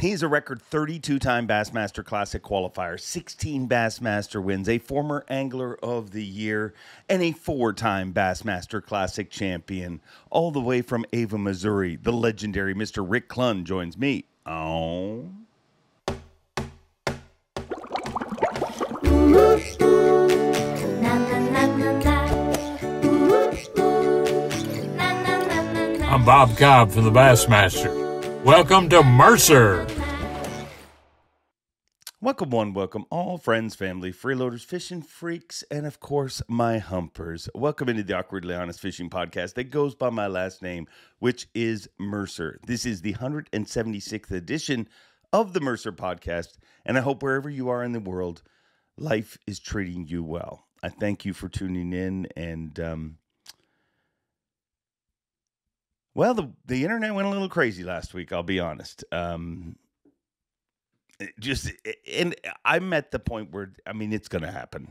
He's a record 32-time Bassmaster Classic qualifier, 16 Bassmaster wins, a former Angler of the Year, and a 4-time Bassmaster Classic champion. All the way from Ava, Missouri, the legendary Mr. Rick Clunn joins me. Oh. I'm Bob Cobb from the Bassmaster. Welcome to Mercer. Welcome one, welcome all, friends, family, freeloaders, fishing freaks, and of course, my humpers. Welcome into the Awkwardly Honest Fishing Podcast that goes by my last name, which is Mercer. This is the 176th edition of the Mercer Podcast, and I hope wherever you are in the world, life is treating you well. I thank you for tuning in, and well, the internet went a little crazy last week, I'll be honest. And I'm at the point where, I mean, it's going to happen.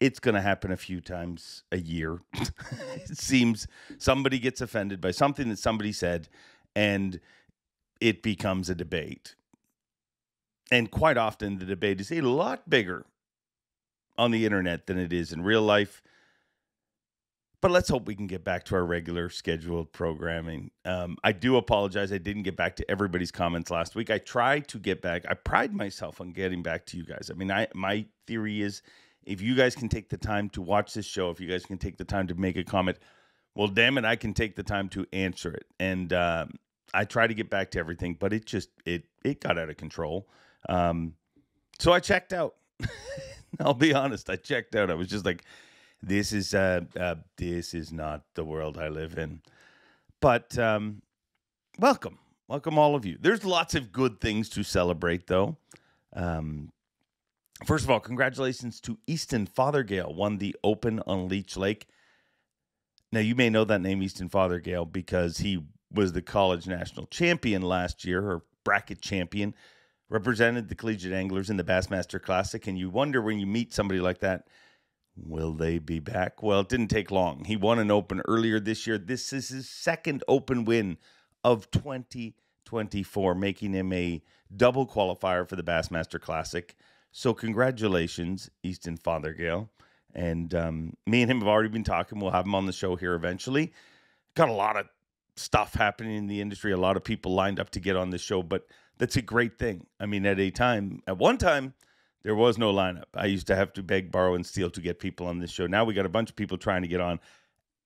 It's going to happen a few times a year. It seems somebody gets offended by something that somebody said, and it becomes a debate. And quite often, the debate is a lot bigger on the internet than it is in real life. But let's hope we can get back to our regular scheduled programming. I do apologize. I didn't get back to everybody's comments last week. I tried to get back. I pride myself on getting back to you guys. I mean, my theory is if you guys can take the time to watch this show, if you guys can take the time to make a comment, well, damn it, I can take the time to answer it. And I try to get back to everything, but it got out of control. So I checked out. I'll be honest. I checked out. I was just like, this is not the world I live in. But welcome all of you. There's lots of good things to celebrate, though. First of all, congratulations to Easton Fothergill, won the Open on Leech Lake. Now, you may know that name, Easton Fothergill, because he was the college national champion last year, or bracket champion, represented the collegiate anglers in the Bassmaster Classic, and you wonder when you meet somebody like that, will they be back? Well, it didn't take long. He won an Open earlier this year. This is his second Open win of 2024, making him a double qualifier for the Bassmaster Classic. So congratulations, Easton Fothergill. And me and him have already been talking. We'll have him on the show here eventually. Got a lot of stuff happening in the industry, a lot of people lined up to get on the show, but that's a great thing. I mean, at one time, there was no lineup. I used to have to beg, borrow, and steal to get people on this show. Now we got a bunch of people trying to get on.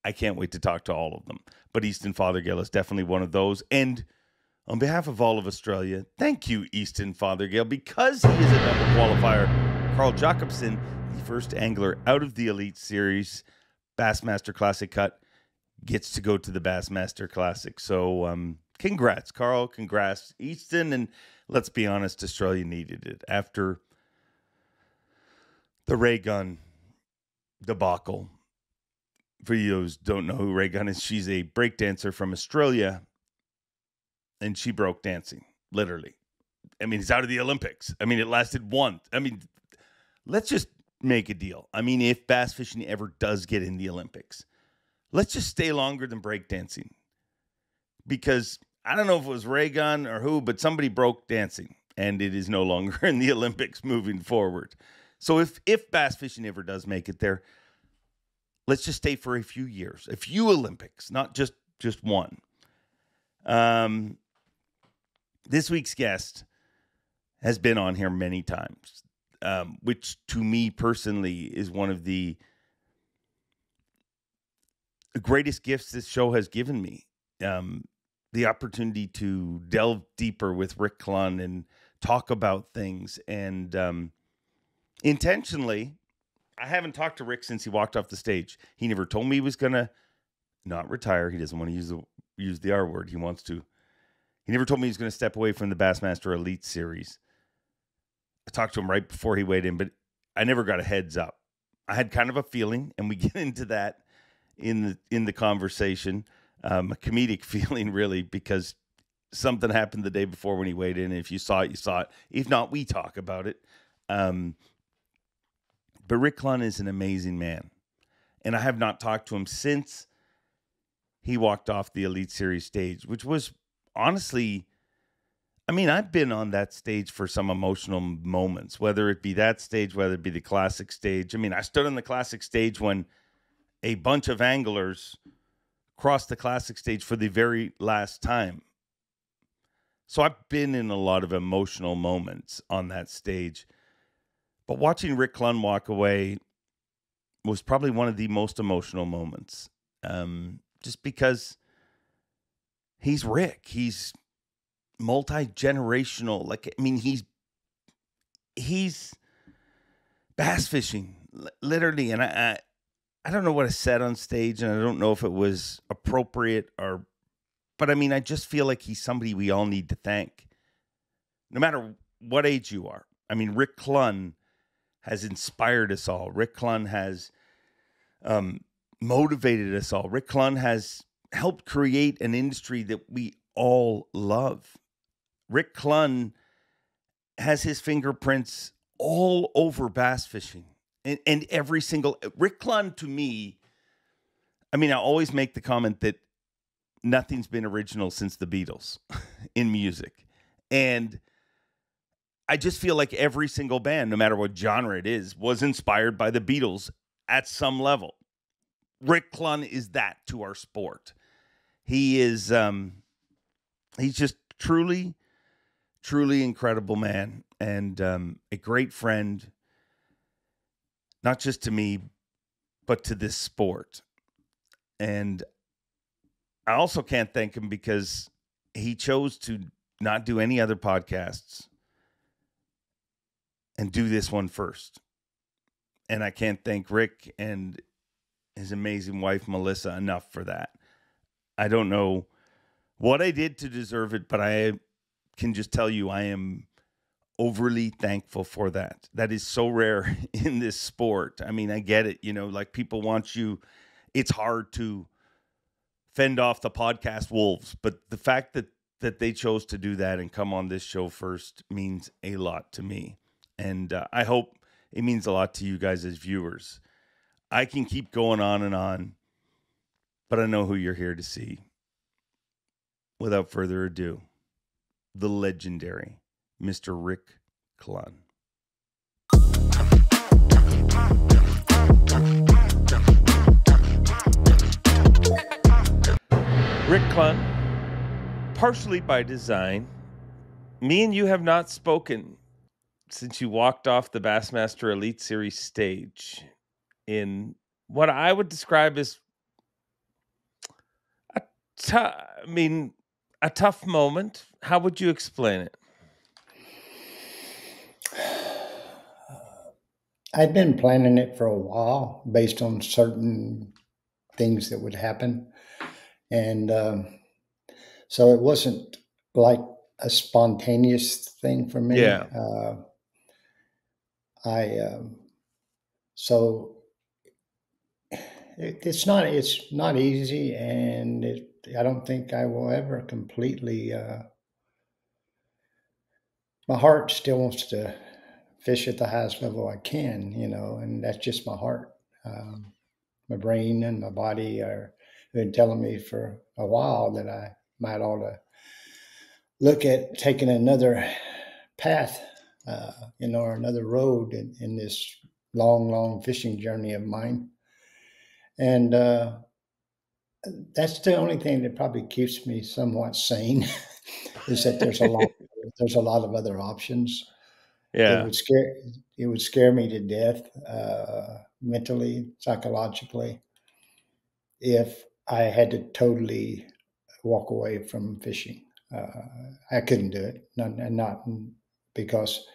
I can't wait to talk to all of them. But Easton Fothergill is definitely one of those. And on behalf of all of Australia, thank you, Easton Fothergill, because he is a double qualifier. Carl Jacobson, the first angler out of the Elite Series, Bassmaster Classic cut, gets to go to the Bassmaster Classic. So congrats, Carl. Congrats, Easton. And let's be honest, Australia needed it. After the Ray Gunn debacle. For you who don't know who Ray Gunn is, she's a breakdancer from Australia, and she broke dancing, literally. I mean, it's out of the Olympics. I mean, it lasted one. I mean, let's just make a deal. I mean, if bass fishing ever does get in the Olympics, let's just stay longer than breakdancing. Because I don't know if it was Ray Gunn or who, but somebody broke dancing, and it is no longer in the Olympics moving forward. So if bass fishing ever does make it there, let's just stay for a few years, a few Olympics, not just one. This week's guest has been on here many times, which to me personally is one of the greatest gifts this show has given me. The opportunity to delve deeper with Rick Clunn and talk about things, and intentionally, I haven't talked to Rick since he walked off the stage. He never told me he was going to not retire. He doesn't want to use the R word. He wants to. He never told me he was going to step away from the Bassmaster Elite Series. I talked to him right before he weighed in, but I never got a heads up. I had kind of a feeling, and we get into that in the conversation, a comedic feeling really, because something happened the day before when he weighed in. If you saw it, you saw it. If not, we talk about it. But Rick Clunn is an amazing man. And I have not talked to him since he walked off the Elite Series stage, which was honestly I mean, I've been on that stage for some emotional moments, whether it be that stage, whether it be the classic stage. I mean, I stood on the classic stage when a bunch of anglers crossed the classic stage for the very last time. So I've been in a lot of emotional moments on that stage. But watching Rick Clunn walk away was probably one of the most emotional moments. Just because he's Rick. He's multi-generational. Like, I mean, he's bass fishing, literally. And I don't know what I said on stage, and I don't know if it was appropriate but I mean, I just feel like he's somebody we all need to thank, no matter what age you are. I mean, Rick Clunn has inspired us all. Rick Clunn has motivated us all. Rick Clunn has helped create an industry that we all love. Rick Clunn has his fingerprints all over bass fishing, and every single Rick Clunn, to me, I mean, I always make the comment that nothing's been original since the Beatles in music. And I just feel like every single band, no matter what genre it is, was inspired by the Beatles at some level. Rick Clunn is that to our sport. He is, he's just truly, truly incredible man, and a great friend, not just to me, but to this sport. And I also can't thank him because he chose to not do any other podcasts and do this one first. And I can't thank Rick and his amazing wife, Melissa, enough for that. I don't know what I did to deserve it, but I can just tell you I am overly thankful for that. That is so rare in this sport. I mean, I get it. Like, people want you. It's hard to fend off the podcast wolves, but the fact that they chose to do that and come on this show first means a lot to me. And I hope it means a lot to you guys as viewers. I can keep going on and on, but I know who you're here to see. Without further ado, the legendary Mr. Rick Clunn. Rick Clunn, partially by design, me and you have not spoken since you walked off the Bassmaster Elite Series stage in what I would describe as a tough moment. How would you explain it? I'd been planning it for a while based on certain things that would happen. And so it wasn't like a spontaneous thing for me. Yeah. So it's not easy, and I don't think I will ever completely. My heart still wants to fish at the highest level I can, and that's just my heart. My brain and my body have been telling me for a while that I might ought to look at taking another path, or another road in this long, long fishing journey of mine. And that's the only thing that probably keeps me somewhat sane is that there's a lot of other options. Yeah. It would scare me to death, mentally, psychologically, if I had to totally walk away from fishing. I couldn't do it, not because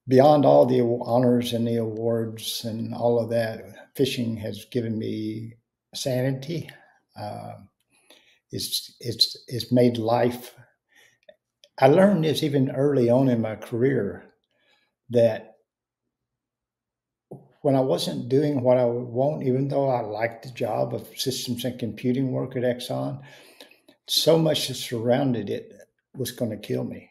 beyond all the honors and the awards and all of that, fishing has given me sanity. It's made life. I learned this even early on in my career, that when I wasn't doing what I would want, even though I liked the job of systems and computing work at Exxon, so much that surrounded it was going to kill me.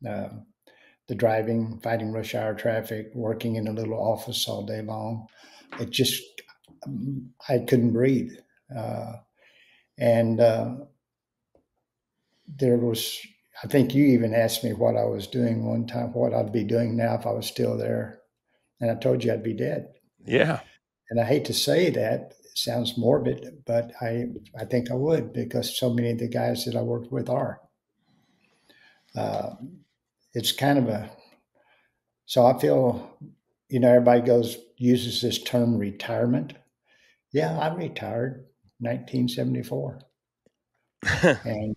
The driving, fighting rush hour traffic, working in a little office all day long. I couldn't breathe. I think you even asked me what I was doing one time, what I'd be doing now if I was still there. And I told you I'd be dead. Yeah. And I hate to say that, it sounds morbid, but I think I would, because so many of the guys that I worked with are. It's kind of so I feel, everybody uses this term retirement. Yeah, I retired 1974. And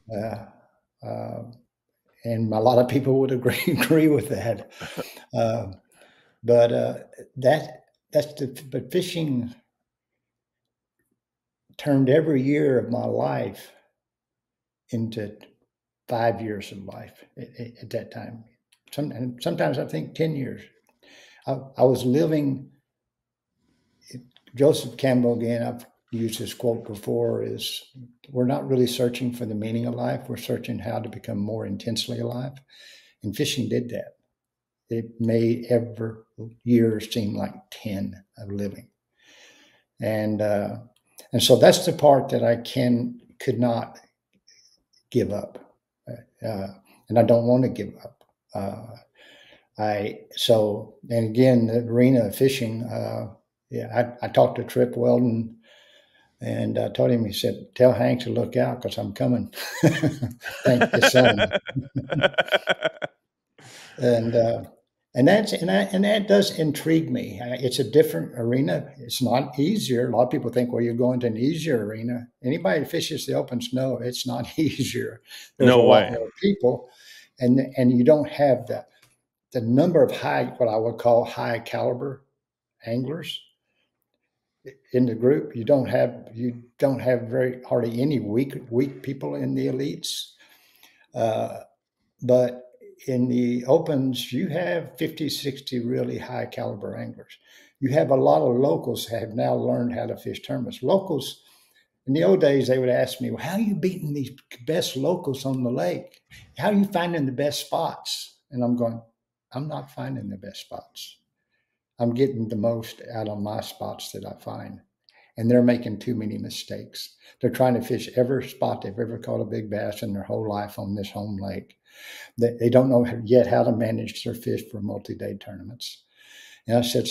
and a lot of people would agree with that. But fishing turned every year of my life into 5 years of life at that time. Sometimes I think 10 years. I was living. Joseph Campbell, again, I've used this quote before, is we're not really searching for the meaning of life. We're searching how to become more intensely alive. And fishing did that. It made every year seem like 10 of living. And so that's the part that I could not give up. And I don't want to give up. And again, the arena of fishing, I talked to Trip Weldon, and I told him, he said, tell Hank to look out because I'm coming. Thank the sun. And that does intrigue me. It's a different arena. It's not easier. A lot of people think, well, you're going to an easier arena. Anybody that fishes the opens know it's not easier. There's No a way. lot more people, and you don't have the number of what I would call high caliber anglers in the group. You don't have hardly any weak people in the elites. But in the opens, you have 50, 60 really high caliber anglers. You have a lot of locals who have now learned how to fish tournaments. Locals, in the old days, they would ask me, well, how are you beating these best locals on the lake? How are you finding the best spots? And I'm going, I'm not finding the best spots. I'm getting the most out of my spots that I find. And they're making too many mistakes. They're trying to fish every spot they've ever caught a big bass in their whole life on this home lake. They don't know yet how to manage their fish for multi-day tournaments. And I said,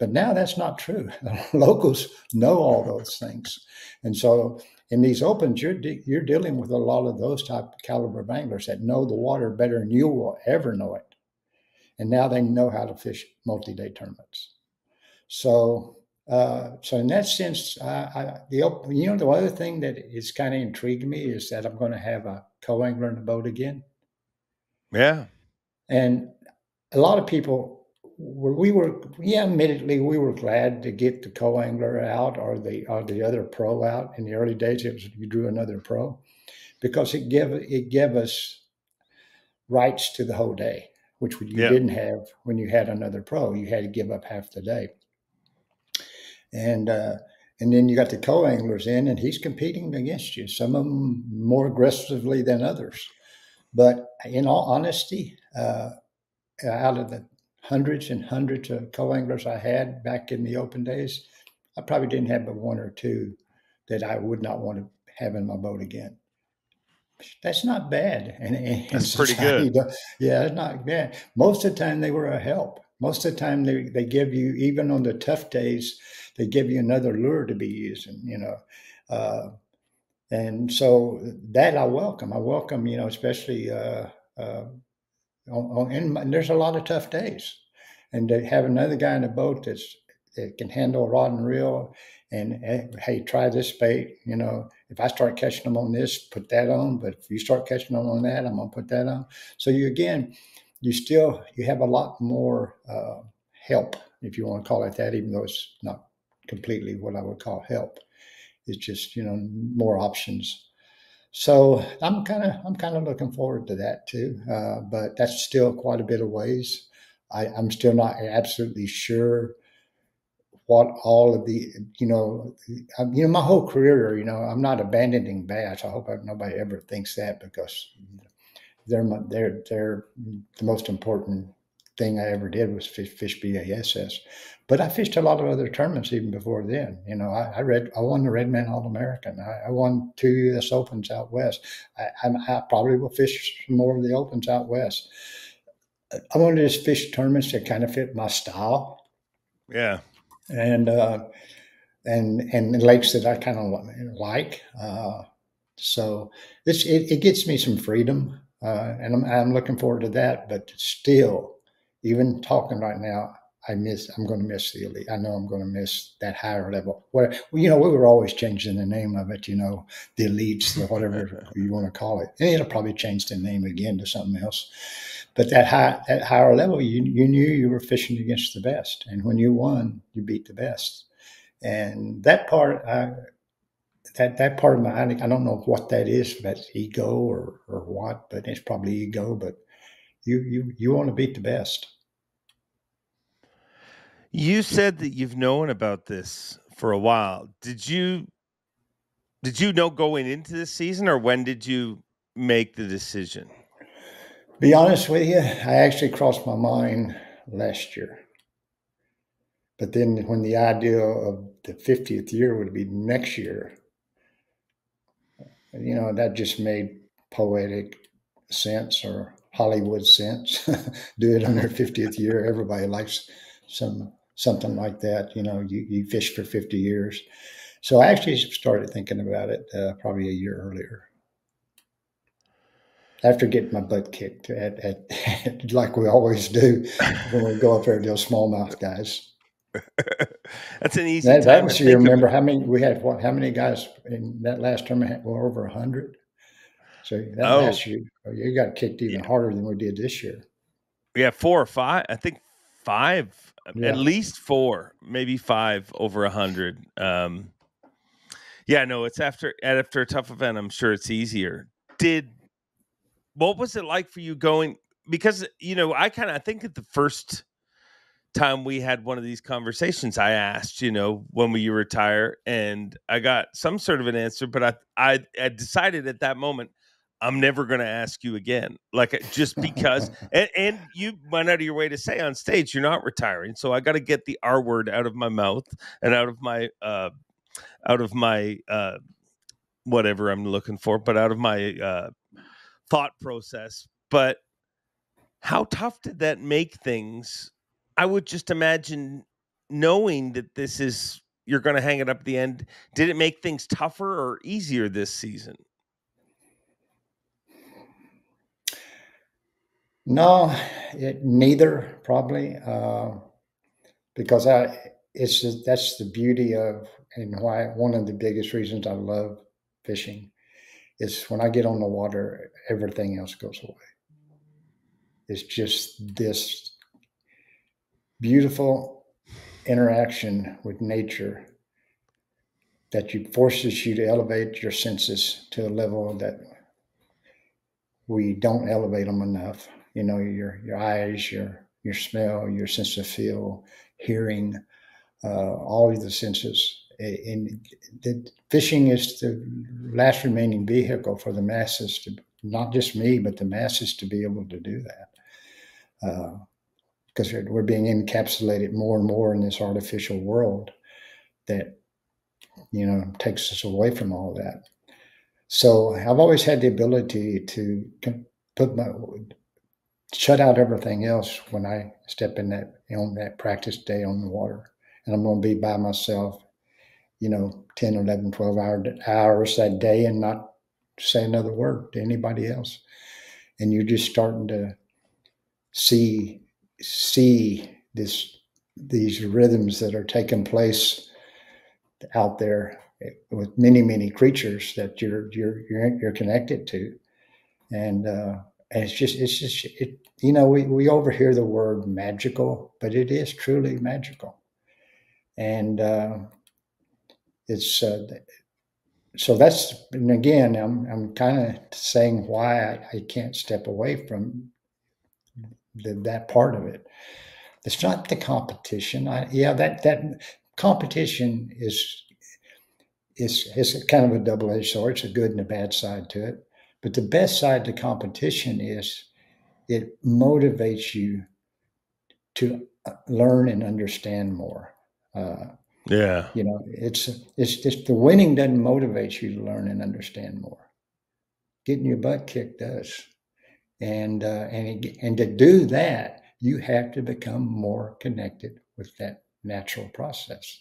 but now that's not true. Locals know all those things. And so in these opens, you're dealing with a lot of those type of caliber of anglers that know the water better than you will ever know it. And now they know how to fish multi-day tournaments. So in that sense, the other thing that is kind of intrigued me is that I'm going to have a co-angler in the boat again. Yeah. And a lot of people, admittedly, we were glad to get the co-angler out or the other pro out. In the early days, it was you drew another pro, because it gave us rights to the whole day, which you didn't have when you had another pro. You had to give up half the day. And then you got the co-anglers in, and he's competing against you, some of them more aggressively than others. But in all honesty, out of the hundreds and hundreds of co-anglers I had back in the open days, I probably didn't have but one or two that I would not want to have in my boat again. That's not bad. And That's pretty good. Yeah, it's not bad. Most of the time they were a help. Most of the time they give you, even on the tough days, they give you another lure to be using, and so that I welcome. Especially and there's a lot of tough days, and to have another guy in a boat that can handle a rod and reel, and hey, try this bait. If I start catching them on this, put that on. But if you start catching them on that, I'm gonna put that on. So you have a lot more help, if you want to call it that, even though it's not completely what I would call help. It's just more options. So I'm kind of looking forward to that too, but that's still quite a bit of ways. I'm still not absolutely sure what all of the my whole career. I'm not abandoning bass. I hope nobody ever thinks that, because they're the most important thing I ever did was fish BASS. But I fished a lot of other tournaments even before then. You know, I won the Redman All-American. I won 2 U.S. Opens out west. I probably will fish some more of the Opens out west. I wanted to just fish tournaments that kind of fit my style. Yeah. And lakes that I kind of like. So it gets me some freedom, and I'm looking forward to that. But still, even talking right now, I'm going to miss the Elite. I know I'm going to miss that higher level. Where, you know, we were always changing the name of it. You know, the Elites, the whatever you want to call it, and it'll probably change the name again to something else. But that higher level, you knew you were fishing against the best, and when you won, you beat the best. And that part, that part of my, I don't know what that is, if that's ego or what, but it's probably ego. But you want to beat the best. You said that you've known about this for a while. Did you know going into this season, or when did you make the decision? Be honest with you, I actually crossed my mind last year. But then when the idea of the 50th year would be next year, you know, that just made poetic sense or Hollywood sense. Do it on their 50th year. Everybody likes something like that. You know, you fish for 50 years. So I actually started thinking about it probably a year earlier. After getting my butt kicked at like we always do when we go up there to those smallmouth guys. That's an easy That time was, to you think remember of. how many we had? How many guys in that last tournament? Were over 100. So that Oh, last year, you got kicked even harder than we did this year. yeah, 4 or 5. I think 5, Yeah. at least 4, maybe 5 over 100. Yeah, no, it's after a tough event. I'm sure it's easier. What was it like for you going? Because, you know, I think at the first time we had one of these conversations, I asked, you know, when will you retire? And I got some sort of an answer, but I decided at that moment, I'm never going to ask you again. Like, just because, and you went out of your way to say on stage, you're not retiring. So I got to get the R word out of my mouth and out of my whatever I'm looking for, but out of my thought process. But how tough did that make things? I would just imagine, knowing that you're going to hang it up at the end. Did it make things tougher or easier this season? No, neither probably, because that's the beauty of, and why one of the biggest reasons I love fishing is when I get on the water, everything else goes away. It's just this beautiful interaction with nature that forces you to elevate your senses to a level that we don't elevate them enough. You know, your eyes, your smell, your sense of feel, hearing, all of the senses. And the fishing is the last remaining vehicle for the masses to, not just me, but the masses to be able to do that. Because we're being encapsulated more and more in this artificial world that, you know, takes us away from all that. So I've always had the ability to shut out everything else when I step in on that practice day on the water. And I'm going to be by myself, you know, 10, 11, 12 hours that day and not say another word to anybody else. And you're just starting to see these rhythms that are taking place out there with many, many creatures that you're connected to. And it's just, you know, we overhear the word magical, but it is truly magical. And it's, so that's, and again, I'm kind of saying why I can't step away from that part of it. It's not the competition. That competition is kind of a double-edged sword. It's a good and a bad side to it. But the best side to competition is it motivates you to learn and understand more. Yeah. You know, it's just the winning doesn't motivate you to learn and understand more. Getting your butt kicked does. And to do that, you have to become more connected with that natural process.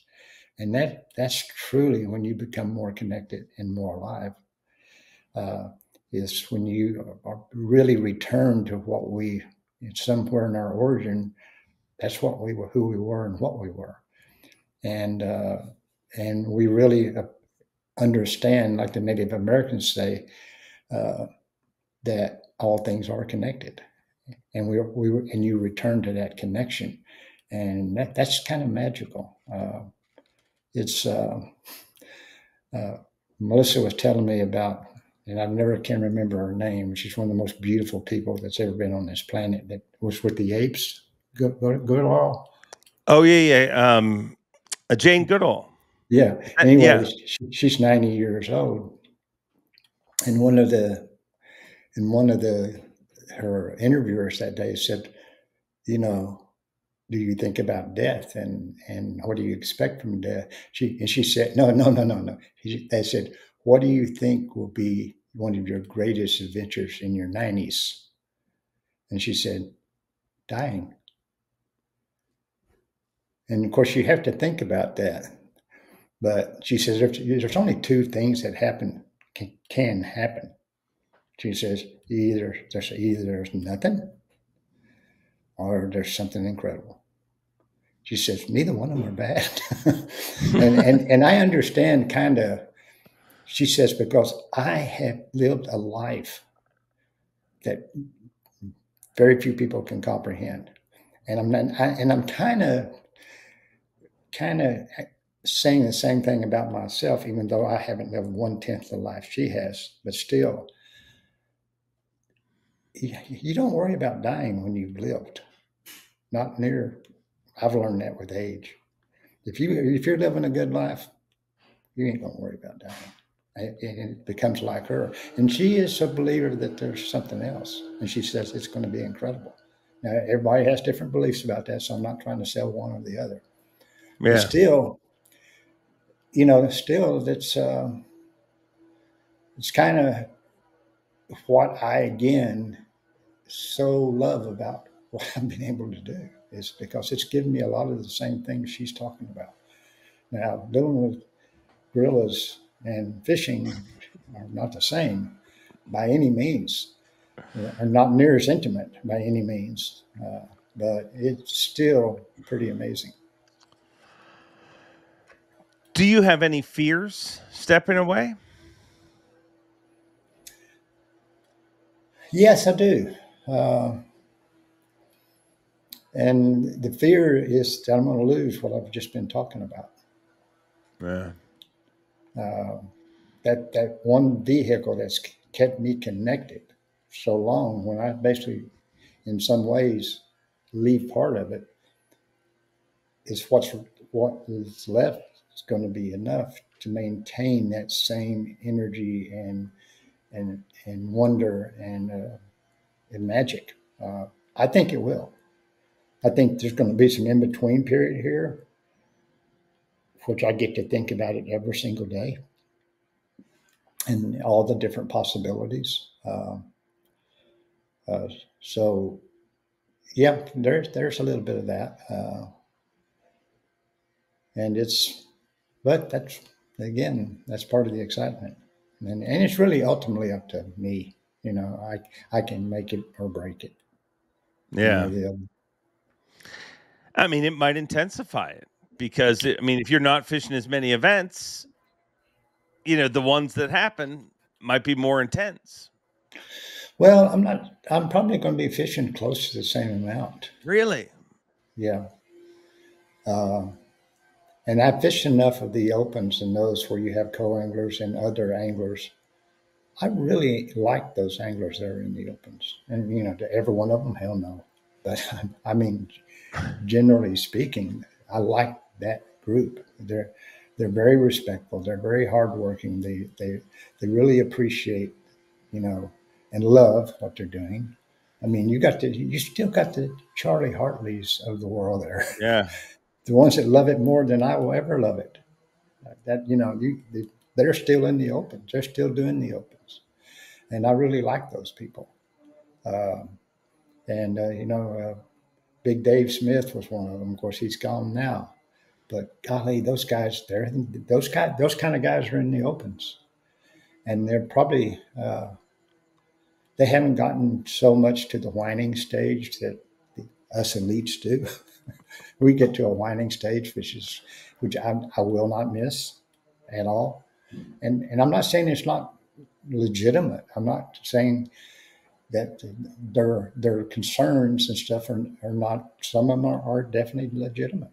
And that's truly when you become more connected and more alive, is when you really return to what we, somewhere in our origin, that's what we were, who we were and what we were. And we really understand, like the Native Americans say, that all things are connected. And and you return to that connection. And that's kind of magical. It's Melissa was telling me about, and I never can remember her name. She's one of the most beautiful people that's ever been on this planet. That was with the apes. Goodall. Oh yeah. Jane Goodall. Yeah. Anyway, Yeah. she's 90 years old, and one of the her interviewers that day said, you know, do you think about death and what do you expect from death? She said, no. They said, what do you think will be one of your greatest adventures in your 90s? And she said, dying. And of course, you have to think about that. But she says, there's only two things that can happen. She says, either there's nothing or there's something incredible. She says, neither one of them are bad. and I understand kind of, she says, because I have lived a life that very few people can comprehend. And I'm kind of saying the same thing about myself, even though I haven't lived 1/10 the life she has, but still, you don't worry about dying when you've lived. Not near. I've learned that with age. If you're living a good life, you ain't gonna worry about dying. And it becomes like her. And she is a believer that there's something else. And she says it's going to be incredible. Now, everybody has different beliefs about that, so I'm not trying to sell one or the other. Yeah. But still, it's kind of what I, again, so love about what I've been able to do, is because it's given me a lot of the same things she's talking about. Now, living with gorillas and fishing are not the same by any means, are not near as intimate by any means, but it's still pretty amazing. Do you have any fears stepping away? Yes, I do. And the fear is that I'm going to lose what I've just been talking about. Yeah. That one vehicle that's kept me connected so long, when I basically, in some ways, leave part of it, is what is left is going to be enough to maintain that same energy and wonder and magic. I think it will. I think there's going to be some in-between period here, which I get to think about it every single day, and all the different possibilities. So, yeah, there's a little bit of that, and but that's part of the excitement, and it's really ultimately up to me. I can make it or break it. Yeah. I mean, it might intensify it because, if you're not fishing as many events, the ones that happen might be more intense. Well, I'm probably going to be fishing close to the same amount. Really? Yeah. And I've fished enough of the opens and those where you have co-anglers and other anglers. I really like those anglers that are in the opens. And, to every one of them, hell no. But generally speaking, I like that group. They're very respectful. They're very hardworking. They really appreciate, and love what they're doing. I mean, you still got the Charlie Hartleys of the world there, Yeah. the ones that love it more than I will ever love it. That they're still in the opens. They're still doing the opens, and I really like those people. Um, and Big Dave Smith was one of them. Of course, he's gone now. But golly, those kind of guys are in the opens, and they're probably they haven't gotten so much to the whining stage that us elites do. We get to a whining stage, which I will not miss at all. And I'm not saying it's not legitimate. I'm not saying that their concerns and stuff are not. Some of them are definitely legitimate.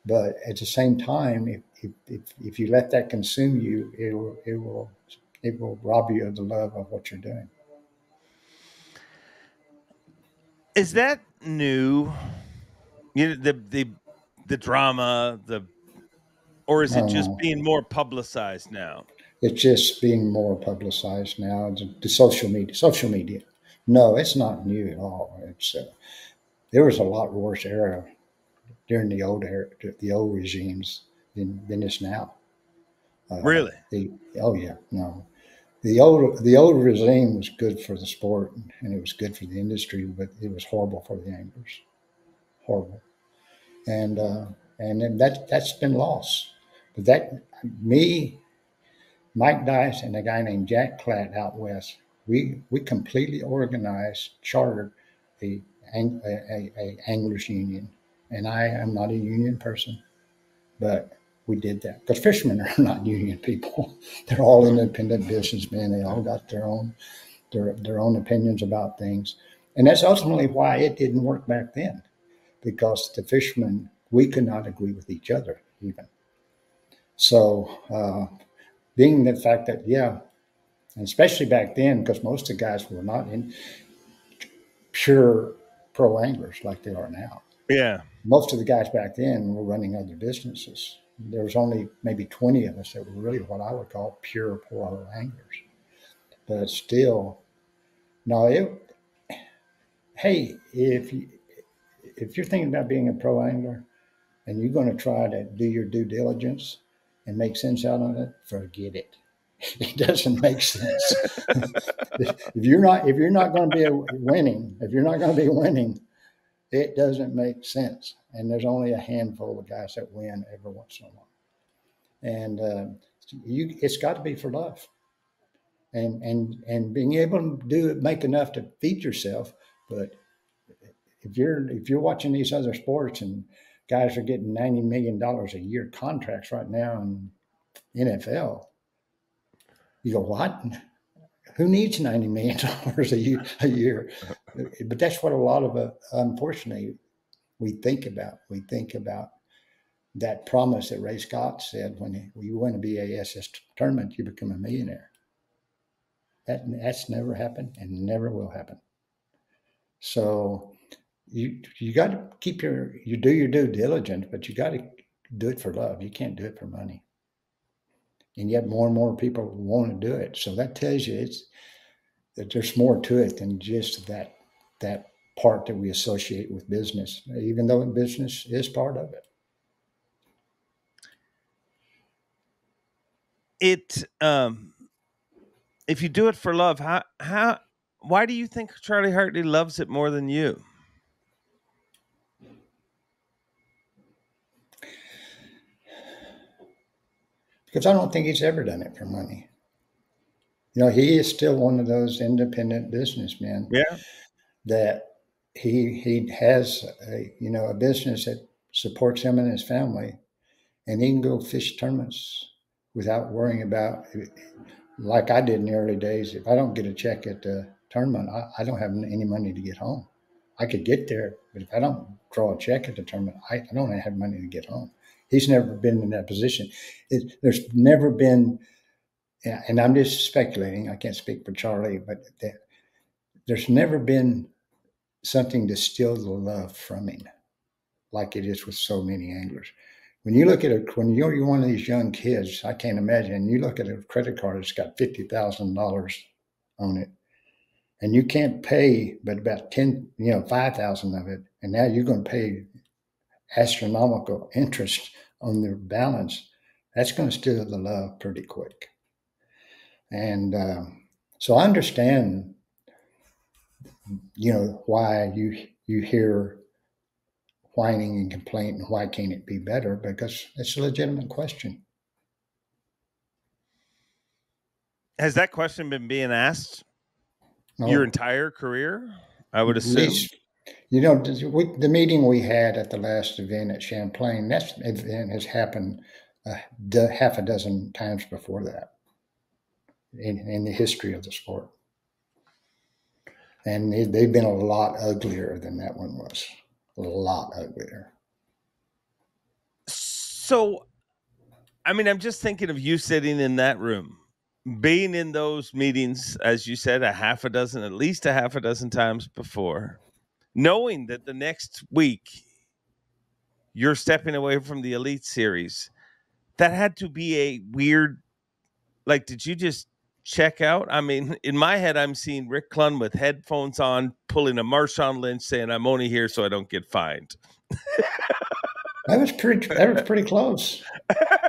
But at the same time, if you let that consume you, it will rob you of the love of what you're doing. Is that new? The drama, or is it just Oh, being more publicized now? it's just being more publicized now. The social media. Social media. No, it's not new at all. There was a lot worse era during the old regimes than this now. Really? Oh yeah, no. The old regime was good for the sport and it was good for the industry, but it was horrible for the anglers. Horrible. And then that's been lost. But me, Mike Dice, and a guy named Jack Klatt out west, we completely organized, chartered a anglers union, and I am not a union person, but we did that because fishermen are not union people. They're all independent businessmen. They all got their own opinions about things, and that's ultimately why it didn't work back then, because the fishermen, we could not agree with each other even. So, being the fact that, yeah, and especially back then, because most of the guys were not in pure pro anglers like they are now. Yeah. Most of the guys back then were running other businesses. There was only maybe 20 of us that were really what I would call pure pro anglers. But still, no, hey, if you're thinking about being a pro angler and you're going to try to do your due diligence and make sense out of it, forget it. It doesn't make sense. If you're not going to be winning, it doesn't make sense. And there's only a handful of guys that win every once in a while. And it's got to be for love, and being able to make enough to feed yourself. But if you're watching these other sports and guys are getting $90 million a year contracts right now in NFL, you go, what? Who needs $90 million a year? But that's what a lot of unfortunately we think about. We think about that promise that Ray Scott said when you win a BASS tournament, you become a millionaire. That's never happened and never will happen. So you got to keep you do your due diligence, but you got to do it for love. You can't do it for money. And yet more and more people want to do it. So that tells you that there's more to it than just that part that we associate with business, even though business is part of it. If you do it for love, why do you think Charlie Hartley loves it more than you? Because I don't think he's ever done it for money. He is still one of those independent businessmen. Yeah. That he has a business that supports him and his family, and he can go fish tournaments without worrying about, like I did in the early days. If I don't get a check at the tournament, I don't have any money to get home. I could get there, but if I don't draw a check at the tournament, I don't have money to get home. He's never been in that position. There's never been, and I'm just speculating. I can't speak for Charlie, but there's never been something to steal the love from him, like it is with so many anglers. When you look at when you're one of these young kids, I can't imagine. You look at a credit card that's got $50,000 on it, and you can't pay but about 5,000 of it, and now you're going to pay astronomical interest on their balance, that's going to steal the love pretty quick. And so I understand, why you hear whining and complaining, why can't it be better? Because it's a legitimate question. Has that question been being asked your entire career? I would assume. Least, the meeting we had at the last event at Champlain, that event has happened half a dozen times before that in the history of the sport. And they've been a lot uglier than that one was. A lot uglier. So, I mean, I'm just thinking of you sitting in that room, being in those meetings, as you said, at least a half a dozen times before, knowing that the next week you're stepping away from the Elite Series. That had to be a weird, like, did you just check out? I mean, in my head, I'm seeing Rick Clunn with headphones on, pulling a Marshawn Lynch saying, I'm only here so I don't get fined. That was pretty close.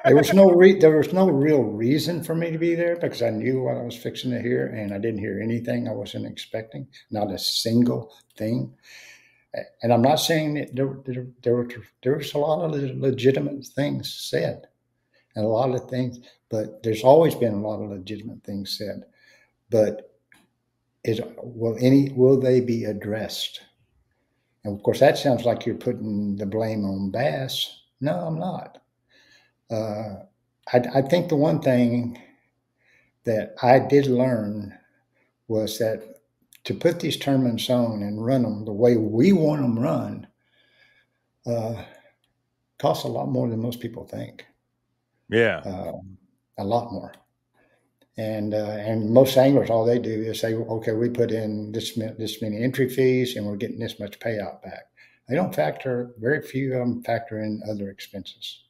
There was no real reason for me to be there because I knew what I was fixing to hear, and I didn't hear anything I wasn't expecting, not a single thing. And I'm not saying that there was a lot of legitimate things said, and a lot of things, but there's always been a lot of legitimate things said. But will they be addressed? And of course, that sounds like you're putting the blame on Bass. No, I'm not. I think the one thing that I did learn was that to put these tournaments on and run them the way we want them run costs a lot more than most people think. Yeah. A lot more. And most anglers, all they do is say, okay, we put in this many entry fees and we're getting this much payout back. They don't very few of them factor in other expenses.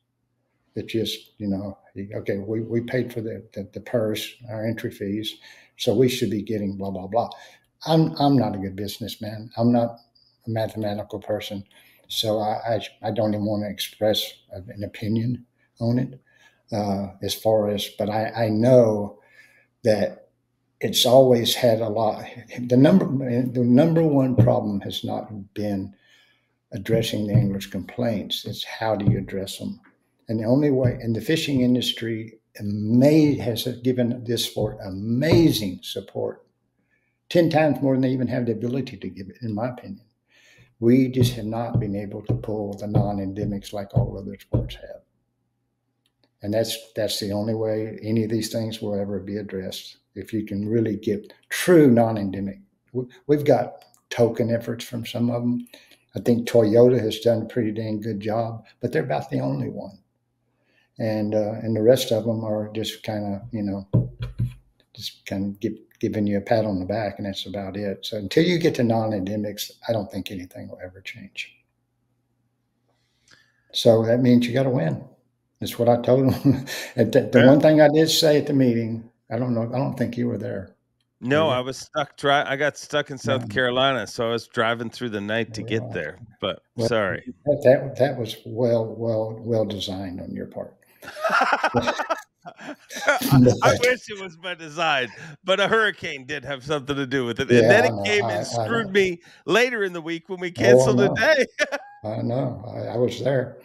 It's just, okay, we paid for the purse, our entry fees, so we should be getting blah, blah, blah. I'm not a good businessman. I'm not a mathematical person. So I don't even want to express an opinion on it but I know that it's always had a lot. The number one problem has not been addressing the angler's complaints. It's how do you address them? And the only way, and the fishing industry has given this sport amazing support, 10 times more than they even have the ability to give it, in my opinion. We just have not been able to pull the non-endemics like all other sports have. And that's the only way any of these things will ever be addressed. If you can really get true non-endemic. We've got token efforts from some of them. I think Toyota has done a pretty dang good job, but they're about the only one. And the rest of them are just kind of giving you a pat on the back, and that's about it. So until you get to non-endemics, I don't think anything will ever change. So that means you got to win. That's what I told them. The one thing I did say at the meeting, I don't think you were there. No, I was stuck. I got stuck in South Carolina, so I was driving through the night to get there. But sorry, that was well designed on your part. I wish it was by design, but a hurricane did have something to do with it, and then it came and screwed me later in the week when we canceled a day. I know. I was there.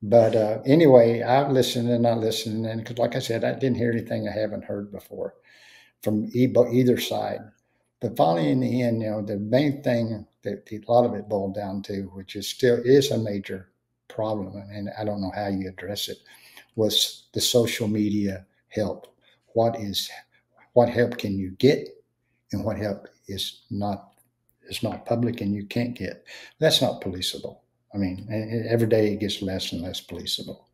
But anyway, I've listened and I listened, and because, like I said, I didn't hear anything I haven't heard before from either side. But finally, in the end, the main thing that a lot of it boiled down to, which is a major problem, and I don't know how you address it, was the social media help. What help can you get, and what help is not public and you can't get? That's not policeable. I mean, every day it gets less and less policeable.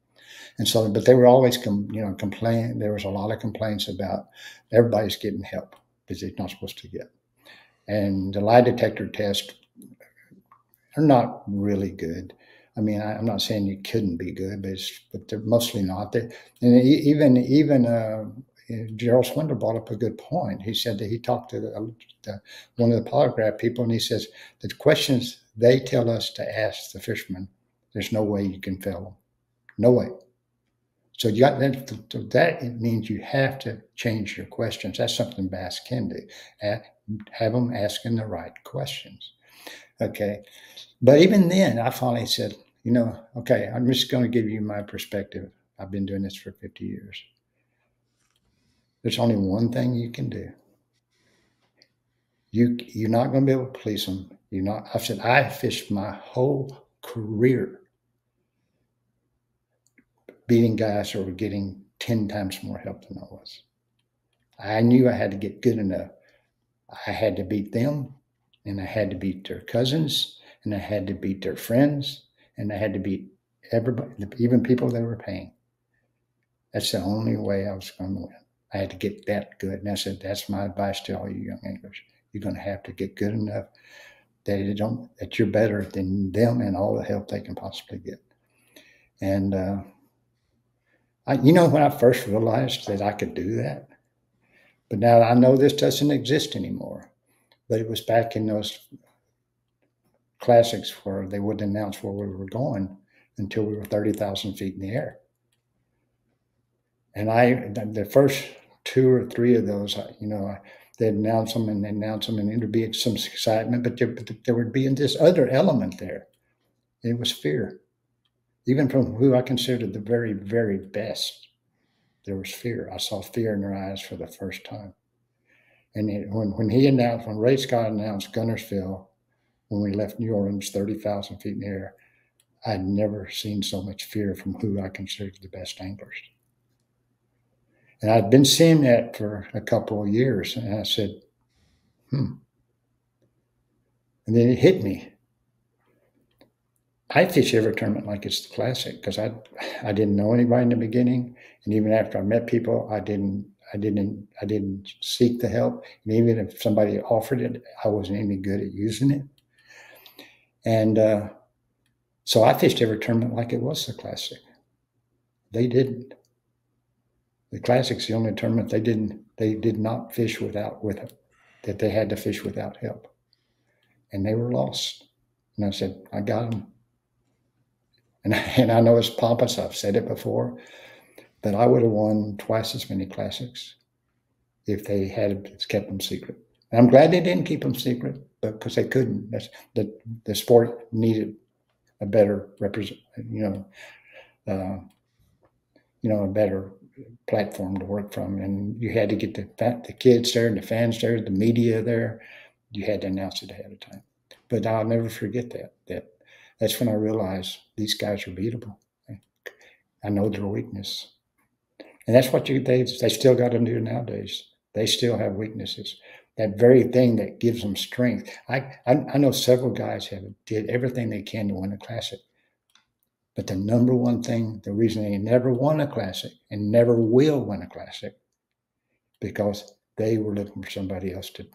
And so, but they were always complaining. There was a lot of complaints about everybody's getting help that they're not supposed to get. And the lie detector tests are not really good. I mean, I'm not saying you couldn't be good, but they're mostly not. And even Gerald Swindler brought up a good point. He said that he talked to one of the polygraph people, and he says the questions they tell us to ask the fishermen, there's no way you can fail them. No way. So you got that it means you have to change your questions. That's something bass can do. Have them asking the right questions. Okay. But even then, I finally said, okay, I'm just going to give you my perspective. I've been doing this for 50 years. There's only one thing you can do. You're not going to be able to police them. I said, I fished my whole career beating guys who were getting 10 times more help than I was. I knew I had to get good enough. I had to beat them, and I had to beat their cousins, and I had to beat their friends, and I had to beat everybody, even people they were paying. That's the only way I was going to win. I had to get that good. And I said, that's my advice to all you young anglers. You're going to have to get good enough that you're better than them and all the help they can possibly get. And, when I first realized that I could do that, but now I know this doesn't exist anymore, but it was back in those classics where they wouldn't announce where we were going until we were 30,000 feet in the air. And the first 2 or 3 of those, they'd announce them and there'd be some excitement, but there would be this other element there. It was fear. Even from who I considered the very, very best, there was fear. I saw fear in their eyes for the first time. And when Ray Scott announced Guntersville, when we left New Orleans, 30,000 feet in the air, I'd never seen so much fear from who I considered the best anglers. And I'd been seeing that for a couple of years, and I said, And then it hit me. I fish every tournament like it's the Classic because I didn't know anybody in the beginning, and even after I met people, I didn't seek the help. And even if somebody offered it, I wasn't any good at using it. And so I fished every tournament like it was the Classic. They didn't. The Classic's the only tournament they did not fish that they had to fish without help. And they were lost. And I said, I got them. And I know it's pompous, I've said it before, but I would have won twice as many Classics if they had kept them secret. And I'm glad they didn't keep them secret, but because they couldn't. The sport needed a better a better platform to work from, and you had to get the kids there and the fans there, the media there. You had to announce it ahead of time. But I'll never forget that's when I realized these guys are beatable. I know their weakness, and that's what they still got to do nowadays. They still have weaknesses. That very thing that gives them strength. I know several guys did everything they can to win a Classic. But the number one thing, the reason they never won a Classic and never will win a Classic, because they were looking for somebody else to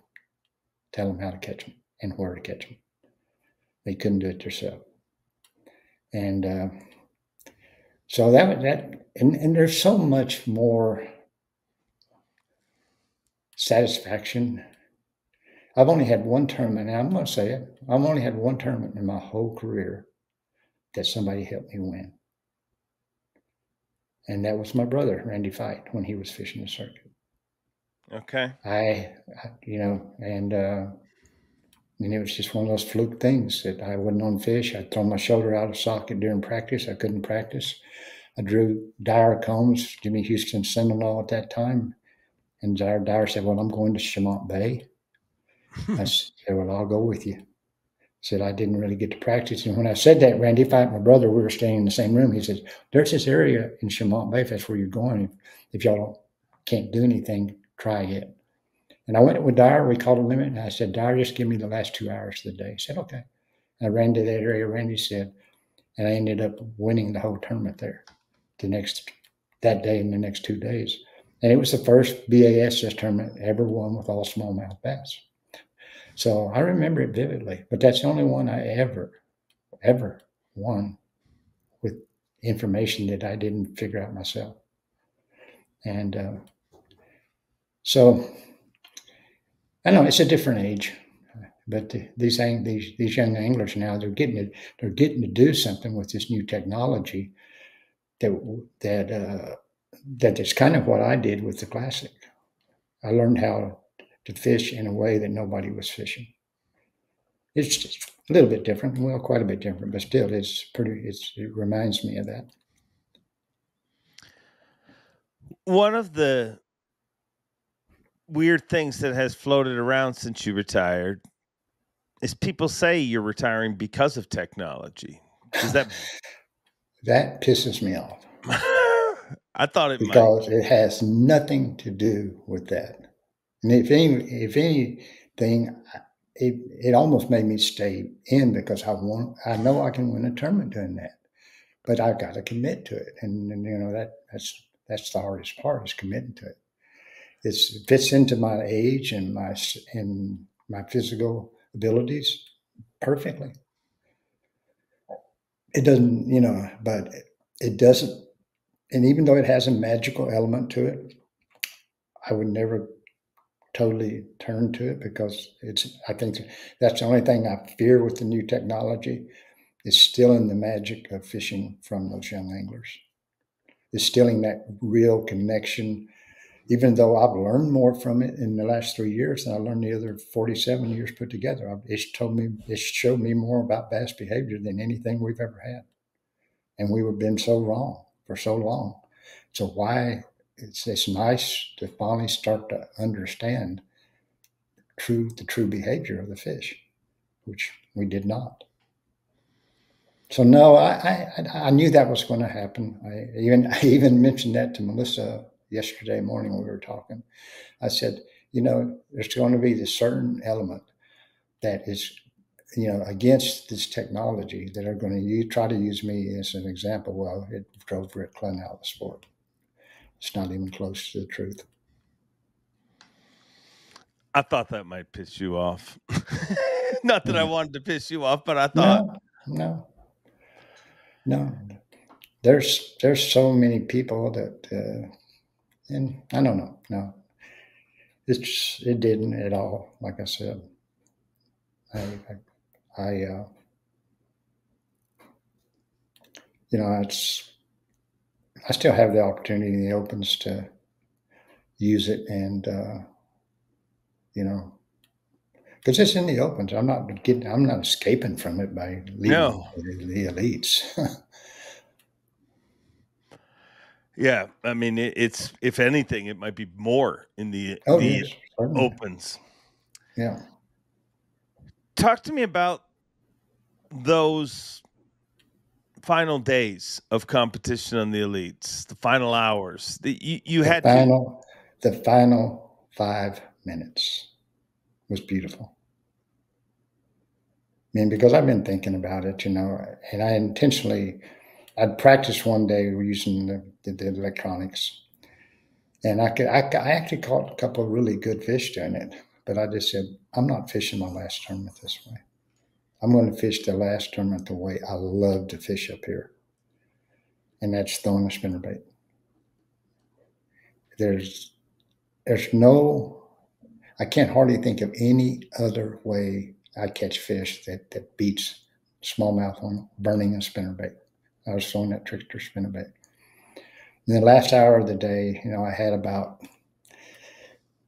tell them how to catch them and where to catch them. They couldn't do it themselves. And so and there's so much more satisfaction. I've only had one tournament, and I'm going to say it, I've only had one tournament in my whole career that somebody helped me win. And that was my brother, Randy Fight, when he was fishing the circuit. Okay. And it was just one of those fluke things that I wasn't on fish. I'd throw my shoulder out of socket during practice. I couldn't practice. I drew Dyer Combs, Jimmy Houston's son-in-law at that time. And Dyer said, well, I'm going to Chamont Bay. I said, well, I'll go with you. Said I didn't really get to practice. And when I said that, Randy Fight, my brother, we were staying in the same room. He said, there's this area in Chamont Bay, if that's where you're going. If y'all can't do anything, try it. And I went with Dyer. We called a limit. And I said, Dyer, just give me the last 2 hours of the day. He said, okay. And I ran to that area, Randy said, and I ended up winning the whole tournament there that day and the next 2 days. And it was the first BASS tournament ever won with all smallmouth bass. So I remember it vividly, but that's the only one I ever won with information that I didn't figure out myself. And So I know it's a different age, but these young anglers now they're getting to do something with this new technology that is kind of what I did with the Classic. I learned how to fish in a way that nobody was fishing. It's just a little bit different, well, quite a bit different, but still, it reminds me of that. One of the weird things that has floated around since you retired is people say you're retiring because of technology. Does that that pisses me off? I thought it because might. It has nothing to do with that. And if anything, it almost made me stay in because I know I can win a tournament doing that, but I've got to commit to it, and that's the hardest part is committing to it. It fits into my age and my physical abilities perfectly. It doesn't, but it doesn't. And even though it has a magical element to it, I would never totally turn to it because I think that's the only thing I fear with the new technology is stealing the magic of fishing from those young anglers. Is stealing that real connection, even though I've learned more from it in the last 3 years than I learned the other 47 years put together. It showed me more about bass behavior than anything we've ever had. And we have been so wrong for so long. So why it's nice to finally start to understand the true behavior of the fish, which we did not. So no, I knew that was going to happen. I even mentioned that to Melissa yesterday morning when we were talking. I said, there's going to be this certain element that is, against this technology that are going to try to use me as an example. Well, it drove Rick Clunn out of the sport. It's not even close to the truth. I thought that might piss you off. Not that I wanted to piss you off, but I thought no. There's so many people that, and I don't know. No, it didn't at all. Like I said, I I still have the opportunity in the opens to use it, and because it's in the opens. I'm not escaping from it by leaving the elites. Yeah, I mean, it's if anything, it might be more in the Yes, opens. Yeah. Talk to me about those final days of competition on the elites, the final hours. You had the final 5 minutes was beautiful. I mean, because I've been thinking about it, and I'd practiced one day using the electronics, and I actually caught a couple of really good fish doing it. But I just said, I'm not fishing my last tournament this way. I'm going to fish the last tournament the way I love to fish up here, and that's throwing a spinnerbait. I can't hardly think of any other way I catch fish that beats smallmouth on burning a spinnerbait. I was throwing that trickster spinnerbait. In the last hour of the day, I had about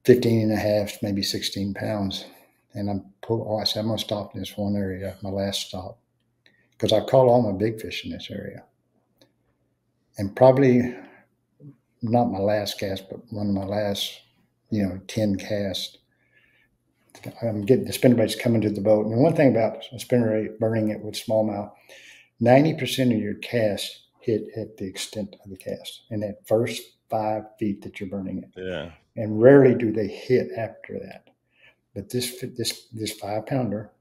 15 and a half, maybe 16 pounds. And I said, I'm going to stop in this one area, my last stop, because I caught all my big fish in this area. And probably not my last cast, but one of my last, 10 casts. I'm getting the spinnerbaits coming to the boat. And one thing about a spinnerbait burning it with smallmouth, 90% of your cast hit at the extent of the cast in that first 5 feet that you're burning it. Yeah. And rarely do they hit after that. But this 5-pounder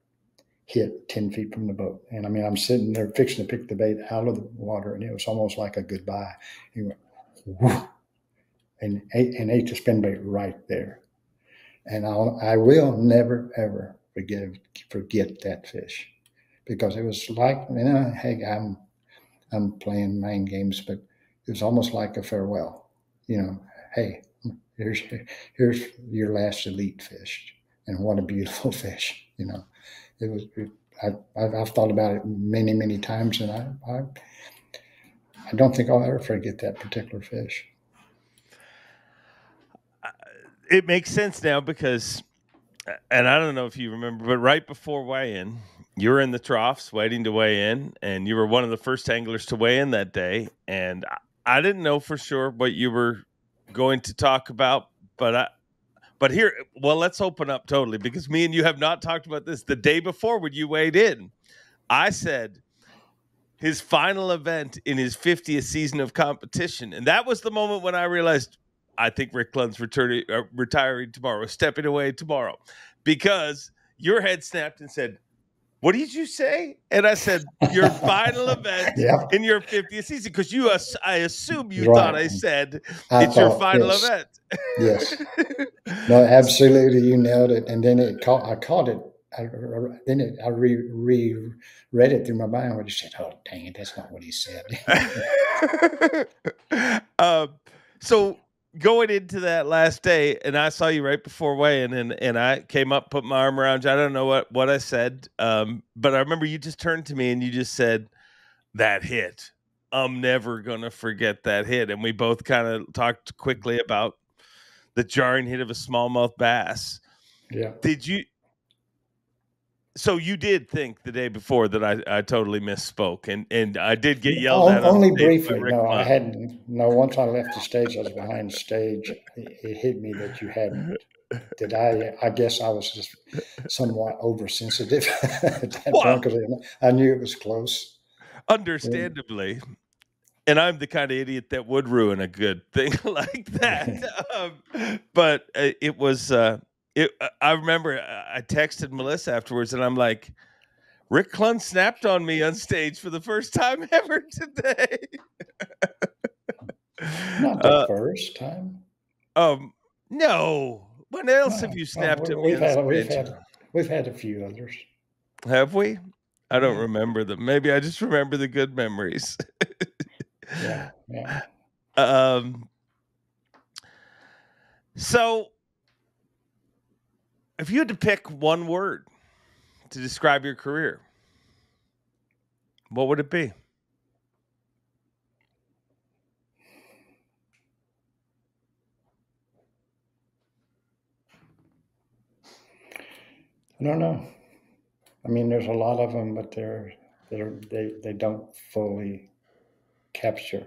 hit 10 feet from the boat. And I mean, I'm sitting there fixing to pick the bait out of the water, and it was almost like a goodbye. He went, whoosh, and ate the spinnerbait right there. And I will never, ever forget that fish, because it was like, hey, I'm playing mind games, but it was almost like a farewell. Hey, here's your last elite fish, and what a beautiful fish. You know, it was. I've thought about it many times, and I don't think I'll ever forget that particular fish. It makes sense now because, and I don't know if you remember, but right before weigh-in, you were in the troughs waiting to weigh in, and you were one of the first anglers to weigh in that day. And I didn't know for sure what you were going to talk about, but here, well, let's open up totally, because me and you have not talked about this. The day before when you weighed in, I said his final event in his 50th season of competition. And that was the moment when I realized, I think Rick Clunn's retiring tomorrow, stepping away tomorrow, because your head snapped and said, "What did you say?" And I said, "Your final event Yep. in your 50th season." Because I assume you Right. thought I said it's your final event. Yes. No, absolutely. You nailed it. And then I caught it. I reread it through my mind when he said, "Oh, dang it, that's not what he said." So going into that last day, and I saw you right before weigh-in, and I came up, put my arm around you. I don't know what I said, but I remember you just turned to me and you just said, "That hit. I'm never going to forget that hit." And we both kind of talked quickly about the jarring hit of a smallmouth bass. Yeah. So you did think the day before that I totally misspoke, and I did get yelled at only on stage briefly. by Rick No, Clunn. I hadn't. No, once I left the stage, I was behind the stage. It hit me that you hadn't. Did I guess I was just somewhat oversensitive at that point, because I knew it was close. Understandably. And I'm the kind of idiot that would ruin a good thing like that. But it was, I remember I texted Melissa afterwards and I'm like, "Rick Clunn snapped on me on stage for the first time ever today." Not the first time. No. When else have you snapped at me on stage? We've had a few others. Have we? I don't Yeah. remember them. Maybe I just remember the good memories. Yeah. So if you had to pick one word to describe your career, what would it be? I don't know. I mean, there's a lot of them, but they don't fully capture.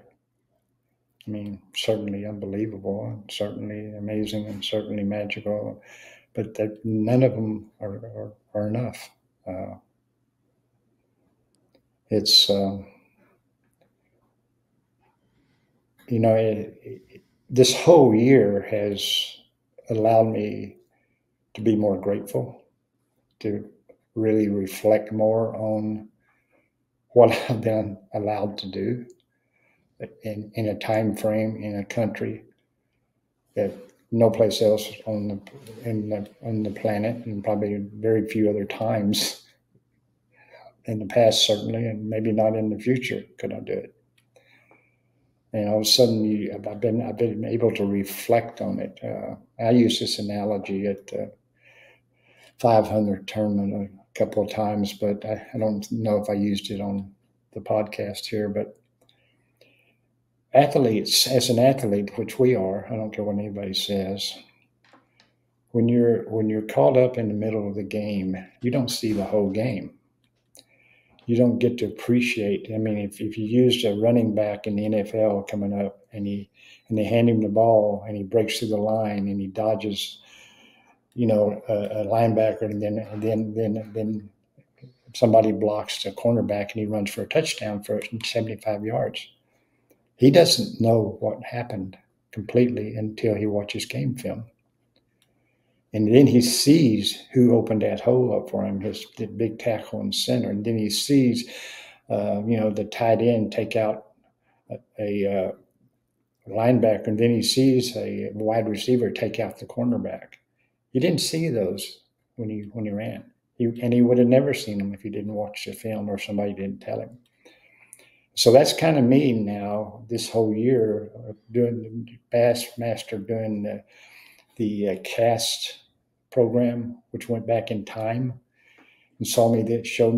I mean, certainly unbelievable, and certainly amazing, and certainly magical, but none of them are enough. It's this whole year has allowed me to be more grateful, to really reflect more on what I've been allowed to do in a time frame, in a country that no place else on the planet, and probably very few other times in the past, certainly, and maybe not in the future, could I do it. And all of a sudden, I've been able to reflect on it. I use this analogy at the 500 tournament a couple of times, but I don't know if I used it on the podcast here. But athletes, as an athlete, which we are, I don't care what anybody says, when you're caught up in the middle of the game, you don't see the whole game. You don't get to appreciate. I mean, if you used a running back in the NFL coming up, and they hand him the ball and he breaks through the line and he dodges, a linebacker, and then somebody blocks the cornerback and he runs for a touchdown for 75 yards. He doesn't know what happened completely until he watches game film. And then he sees who opened that hole up for him, the big tackle in center. And then he sees, the tight end take out a linebacker. And then he sees a wide receiver take out the cornerback. He didn't see those when he ran. He would have never seen them if he didn't watch the film or somebody didn't tell him. So that's kind of me now. This whole year, doing the Bassmaster, doing the cast program, which went back in time and re-showed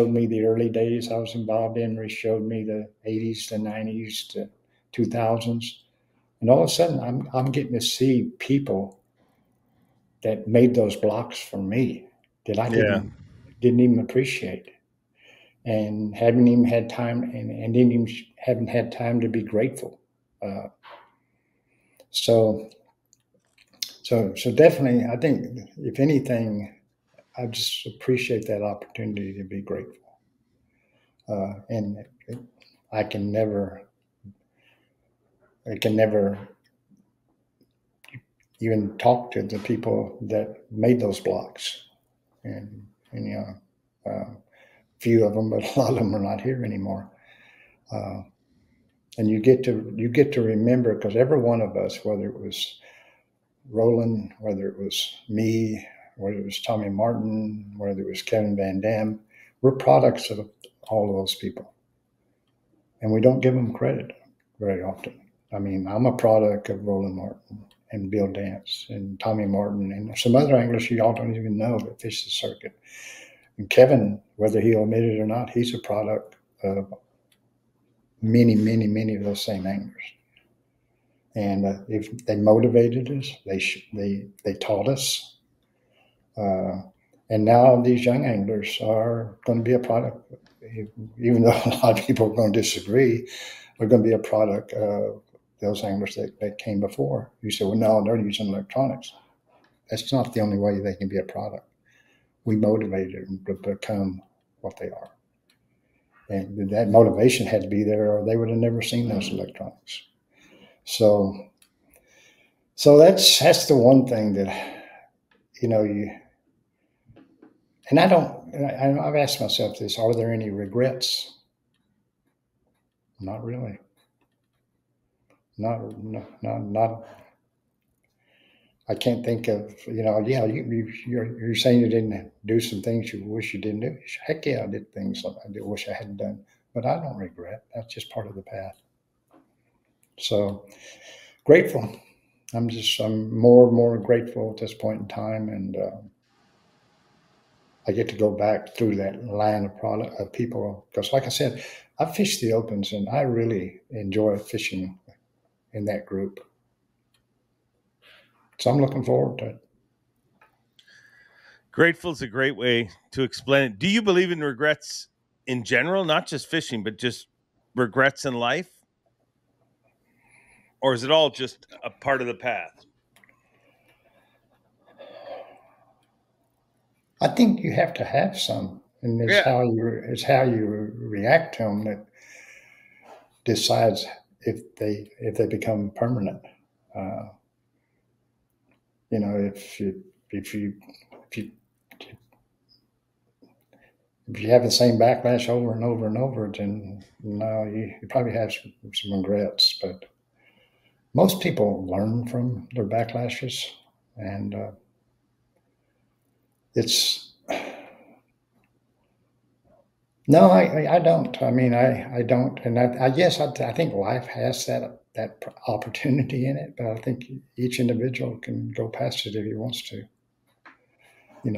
me the early days I was involved in, re-showed me the 80s, the 90s, the 2000s. And all of a sudden, I'm getting to see people that made those blocks for me that I didn't even appreciate, and haven't even had time, and didn't even haven't had time to be grateful. So definitely, I think if anything, I just appreciate that opportunity to be grateful, and I can never even talk to the people that made those blocks, and few of them, but a lot of them are not here anymore. And you get to remember, because every one of us, whether it was Roland, whether it was me, whether it was Tommy Martin, whether it was Kevin Van Dam, we're products of all of those people, and we don't give them credit very often. I mean, I'm a product of Roland Martin and Bill Dance and Tommy Martin and some other anglers you all don't even know that fish the circuit. And Kevin, whether he'll admit it or not, he's a product of many, many, many of those same anglers. And if they motivated us, they taught us. And now these young anglers are going to be a product, even though a lot of people are going to disagree, they're going to be a product of those anglers that came before. You say, well, no, they're using electronics. That's not the only way they can be a product. We motivated them to become what they are. And that motivation had to be there, or they would have never seen those electronics. So that's the one thing that, and I've asked myself this, are there any regrets? Not really. Not, I can't think of, you're saying you didn't do some things you wish you didn't do. Heck yeah, I did things I wish I hadn't done, but I don't regret. That's just part of the path. So grateful. I'm more and more grateful at this point in time, and I get to go back through that line of people, because like I said, I fished the opens and I really enjoy fishing in that group. So I'm looking forward to it. Grateful is a great way to explain it. Do you believe in regrets in general, not just fishing, but just regrets in life? Or is it all just a part of the path? I think you have to have some, and it's how you react to them that decides if they become permanent. If you have the same backlash over and over and over, then no, you probably have some regrets. But most people learn from their backlashes, and it's no, I don't. I mean, I don't, and I guess I think life has that opportunity in it, but I think each individual can go past it if he wants to. I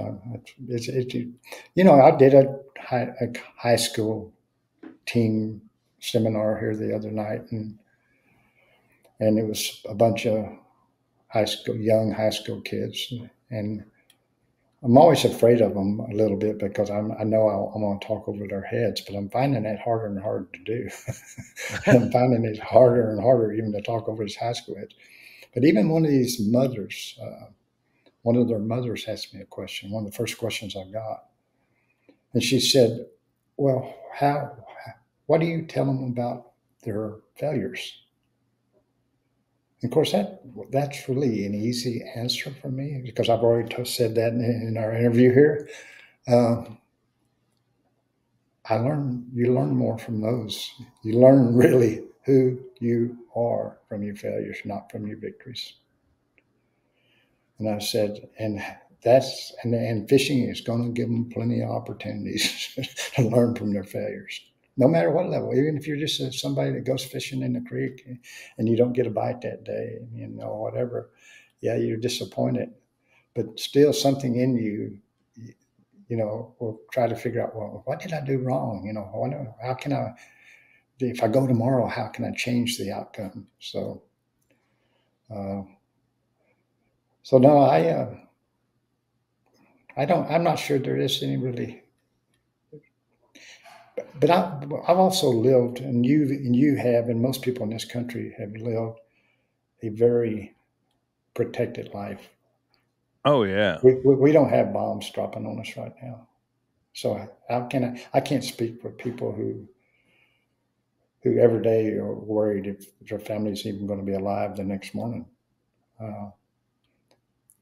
did a high school team seminar here the other night, and it was a bunch of young high school kids, and I'm always afraid of them a little bit because I know I'm going to talk over their heads, but I'm finding that harder and harder to do. I'm finding it harder and harder even to talk over these high school heads. But even one of these mothers, one of their mothers asked me a question, one of the first questions I got. And she said, well, what do you tell them about their failures? And of course, that's really an easy answer for me because I've already said that in our interview here. You learn more from those. You learn really who you are from your failures, not from your victories. And I said, and fishing is going to give them plenty of opportunities to learn from their failures. no matter what level, even if you're just somebody that goes fishing in the creek and you don't get a bite that day, whatever, yeah, you're disappointed, but still something in you, will try to figure out, well, what did I do wrong? How can I, if I go tomorrow, how can I change the outcome? So, no, I'm not sure there is any really, but I've also lived, and you have, and most people in this country have lived a very protected life. Oh yeah. We don't have bombs dropping on us right now. So I can't speak for people who every day are worried if their family's even going to be alive the next morning.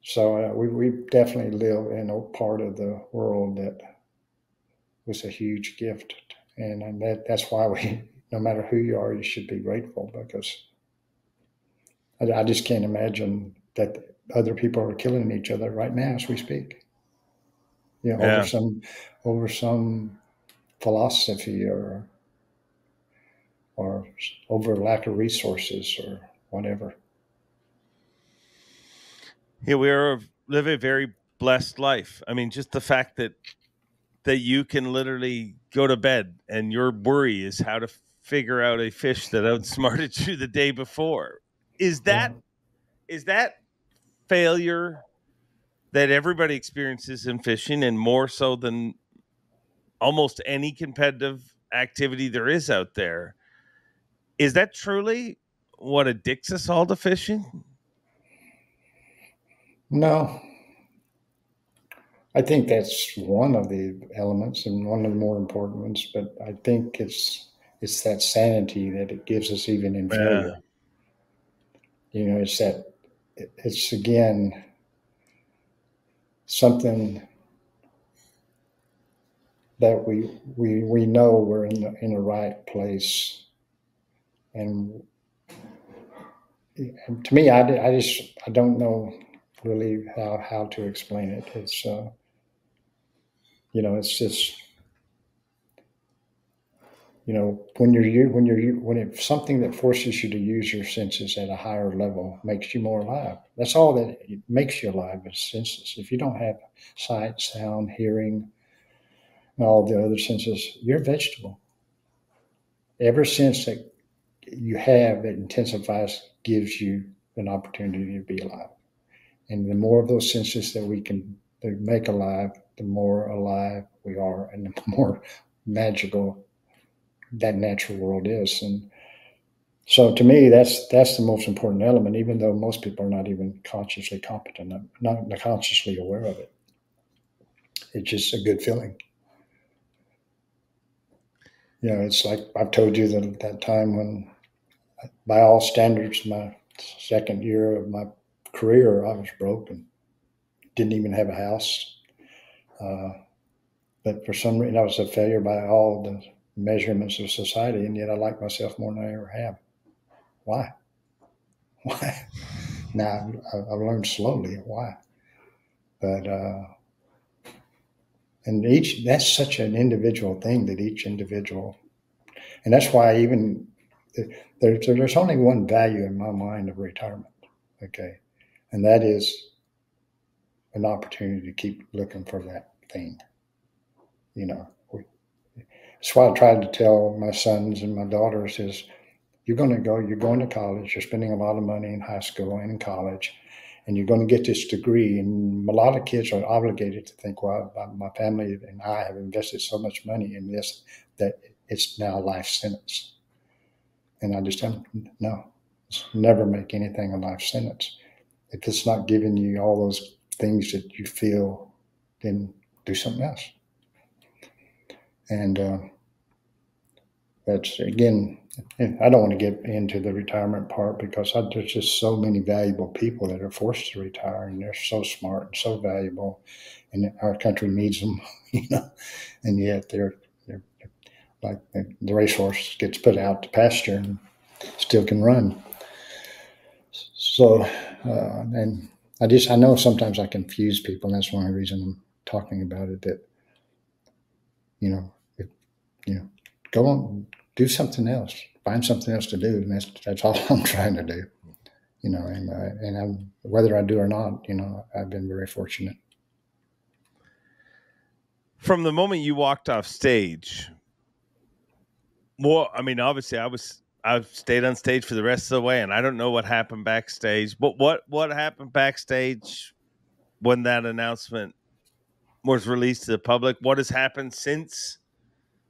So we definitely live in a part of the world that was a huge gift. And that's why no matter who you are, you should be grateful, because I just can't imagine that other people are killing each other right now as we speak. Yeah. Over some philosophy or over lack of resources or whatever. Yeah, we live a very blessed life. I mean, just the fact that you can literally go to bed and your worry is how to figure out a fish that outsmarted you the day before. Is that failure that everybody experiences in fishing, and more so than almost any competitive activity there is out there? Is that truly what addicts us all to fishing? No, I think that's one of the elements and one of the more important ones, but I think it's that sanity that it gives us even in Yeah. failure. It's again something that we know we're in the right place, and to me, I don't know really how to explain it. It's it's just when it's something that forces you to use your senses at a higher level makes you more alive. That's all that makes you alive is senses. If you don't have sight, sound, hearing, and all the other senses, you're a vegetable. Every sense that you have that intensifies gives you an opportunity to be alive. And the more of those senses that we can make alive, the more alive we are, and the more magical that natural world is. And so, to me, that's the most important element. Even though most people are not even consciously competent, not consciously aware of it, it's just a good feeling. It's like I've told you that time when, by all standards, my second year of my career, I was broke and didn't even have a house. But for some reason, I was a failure by all the measurements of society, and yet I like myself more than I ever have. Why? Why? Now, I've learned slowly why. But, and that's such an individual thing that each individual, and that's why even there's only one value in my mind of retirement. Okay. And that is an opportunity to keep looking for that thing. That's why I tried to tell my sons and my daughters is you're going to college, you're spending a lot of money in high school and in college, and you're going to get this degree. And a lot of kids are obligated to think, well, my family and I have invested so much money in this that it's now a life sentence. And I just tell them, no, never make anything a life sentence. If it's not giving you all those things that you feel, then do something else. And that's, again, I don't want to get into the retirement part because there's just so many valuable people that are forced to retire, and they're so smart and so valuable, and our country needs them, and yet they're like the racehorse gets put out to pasture and still can run. So, and I know sometimes I confuse people, and that's one reason I'm talking about it, that, go on, do something else, find something else to do, and that's all I'm trying to do. You know, and I'm, whether I do or not, you know, I've been very fortunate. From the moment you walked off stage, well, I mean, obviously, I've stayed on stage for the rest of the way, and I don't know what happened backstage. But what happened backstage when that announcement was released to the public? What has happened since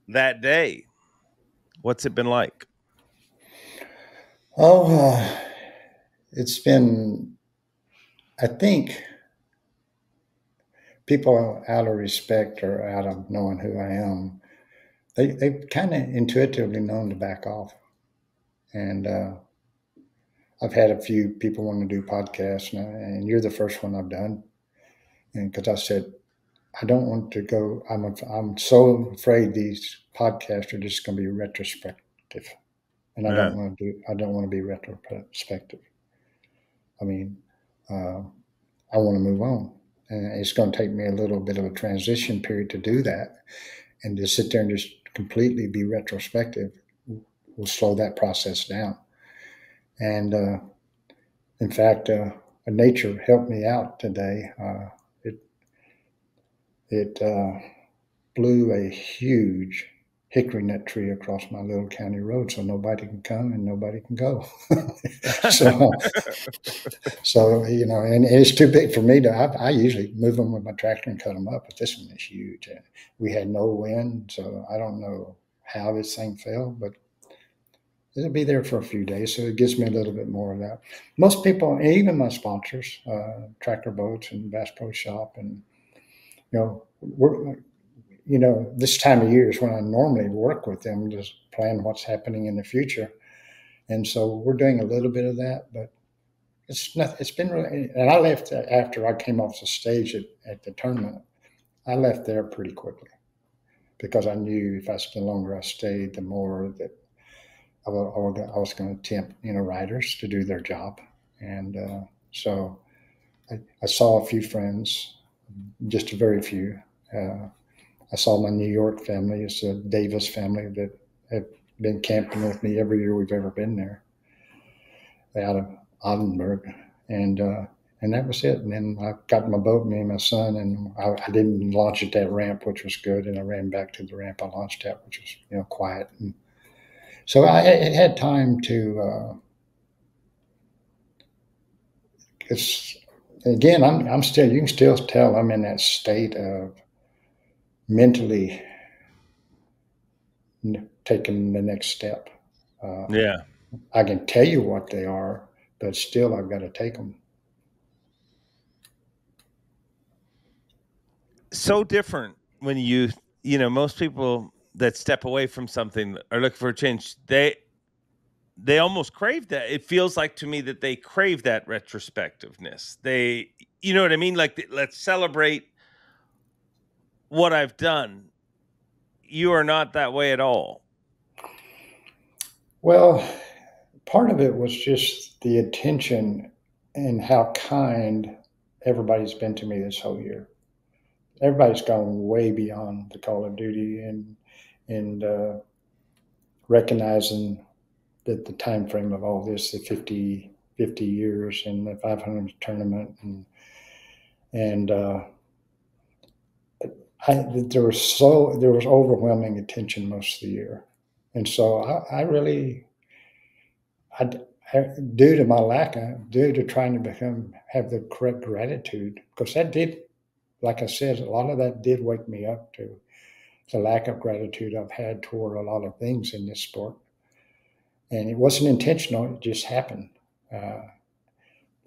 that day? What's it been like? Oh, it's been, I think, people out of respect or out of knowing who I am, they've kind of intuitively known to back off. And I've had a few people want to do podcasts, and you're the first one I've done. And because I said, I don't want to go, I'm so afraid these podcasts are just going to be retrospective. And I Yeah. don't want to be retrospective. I mean, I want to move on. And it's going to take me a little bit of a transition period to do that. And to sit there and just completely be retrospective will slow that process down. And in fact, nature helped me out today. It blew a huge hickory nut tree across my little county road, so nobody can come and nobody can go. so, so you know, and it's too big for me to. I usually move them with my tractor and cut them up, but this one is huge. We had no wind, so I don't know how this thing fell, but it'll be there for a few days, so it gives me a little bit more of that. Most people, even my sponsors, Tracker Boats and Bass Pro Shop, and this time of year is when I normally work with them, just plan what's happening in the future, and so we're doing a little bit of that, but it's not. It's been really, and I left after I came off the stage at the tournament. I left there pretty quickly because I knew if the longer I stayed, the more that I was going to tempt riders to do their job, and so I saw a few friends, just a very few. I saw my New York family. It's a Davis family that have been camping with me every year we've ever been there, out of Oldenburg, and that was it. And then I got my boat, me and my son, and I didn't launch at that ramp, which was good, and I ran back to the ramp I launched at, which was quiet. And so I had time to. It's again, I'm still. You can still tell I'm in that state of mentally taking the next step. Yeah. I can tell you what they are, but still I've got to take them. So different when most people that step away from something are looking for a change. They almost crave that. It feels like to me that they crave that retrospectiveness. You know what I mean? Like, let's celebrate what I've done. You are not that way at all. Well, part of it was just the attention and how kind everybody's been to me this whole year. Everybody's gone way beyond the Call of Duty and recognizing that the time frame of all this, the 50 years and the 500 tournament, and there was overwhelming attention most of the year, and so I really, due to my due to trying to have the correct gratitude, because that did, like I said, a lot of that did wake me up to the lack of gratitude I've had toward a lot of things in this sport, and it wasn't intentional; it just happened.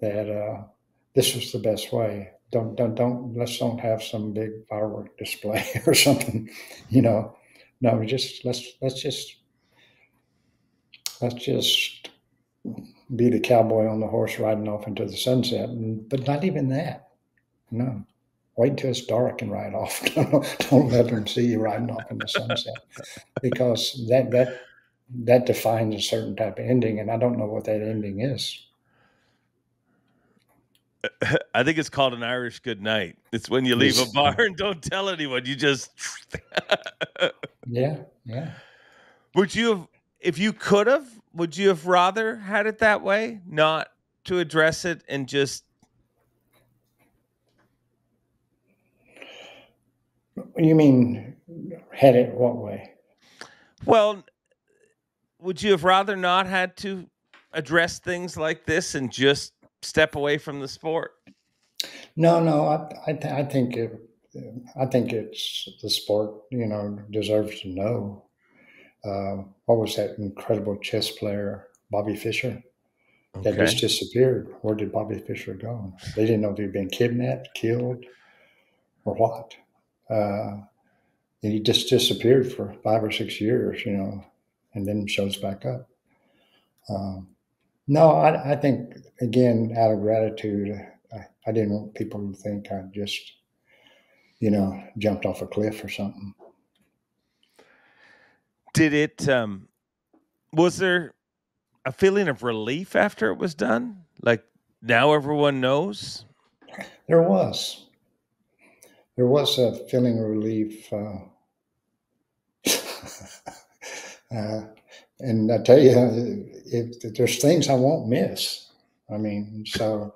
That this was the best way. Let's don't have some big firework display or something, No, let's just be the cowboy on the horse riding off into the sunset. But not even that. No, wait until it's dark and ride off. Don't let them see you riding off in the sunset, because that defines a certain type of ending, and I don't know what that ending is. I think it's called an Irish good night. It's when you leave a bar and don't tell anyone. You just yeah. Would you have, if you could have, would you have rather had it that way, not to address it and just? You mean had it what way? Well, would you have rather not had to address things like this and just step away from the sport? No. I think I think it's the sport. Deserves to know. What was that incredible chess player, Bobby Fischer, that Okay. just disappeared? Where did Bobby Fischer go? They didn't know if he'd been kidnapped, killed, or what. And he just disappeared for 5 or 6 years, and then shows back up. No, I think, again, out of gratitude, I didn't want people to think I just, jumped off a cliff or something. Did it, was there a feeling of relief after it was done? Like now everyone knows? There was. There was a feeling of relief. And I tell you, if there's things I won't miss. I mean, so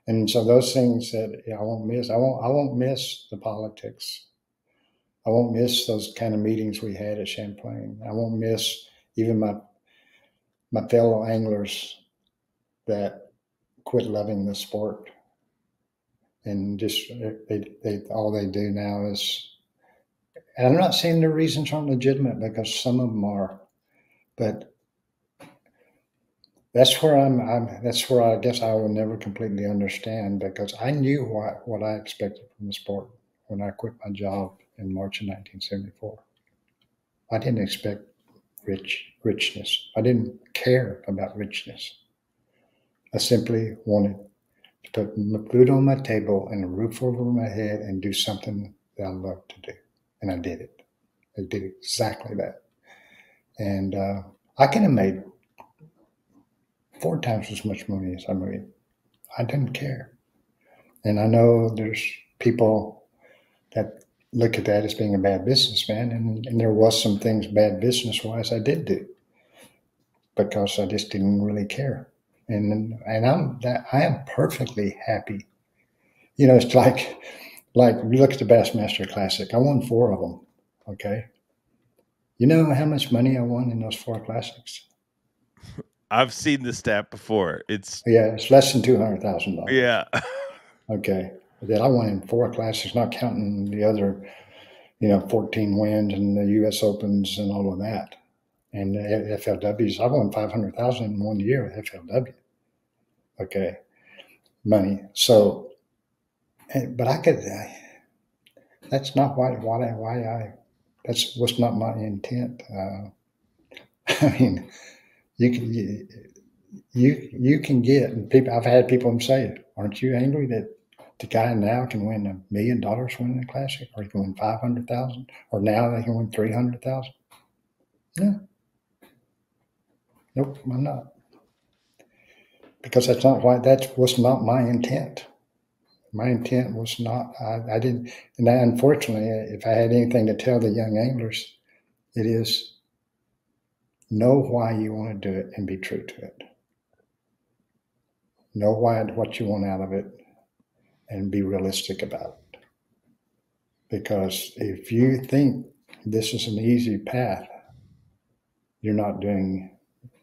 those things that I won't miss. I won't miss the politics. I won't miss those kind of meetings we had at Champlain. I won't miss even my fellow anglers that quit loving the sport and just they all they do now is. And I'm not saying their reasons aren't legitimate, because some of them are, but that's where that's where I guess I will never completely understand, because I knew what I expected from the sport when I quit my job in March of 1974. I didn't expect richness. I didn't care about richness. I simply wanted to put food on my table and a roof over my head and do something that I loved to do. And I did it. I did exactly that. And I could have made 4 times as much money as I made. I didn't care. And I know there's people that look at that as being a bad businessman, and there was some things bad business-wise I did do because I just didn't really care. And I am perfectly happy. It's like you look at the Bassmaster Classic. I won 4 of them. Okay. You know how much money I won in those 4 classics? I've seen the stat before. It's less than $200,000. Yeah. Okay. That I won in 4 classics, not counting the other, 14 wins and the U.S. Opens and all of that. And the FLWs, I won $500,000 in 1 year with FLW. Okay. Money. So, but that's not that was not my intent. I mean, you can get, and people. I've had people say, "Aren't you angry that the guy now can win $1 million winning a classic, or he can win 500,000, or now they can win 300,000?" No, nope, I'm not, because that was not my intent. My intent was not. I didn't, and unfortunately, if I had anything to tell the young anglers, it is know why you want to do it and be true to it. Know what you want out of it, and be realistic about it. Because if you think this is an easy path, you're not doing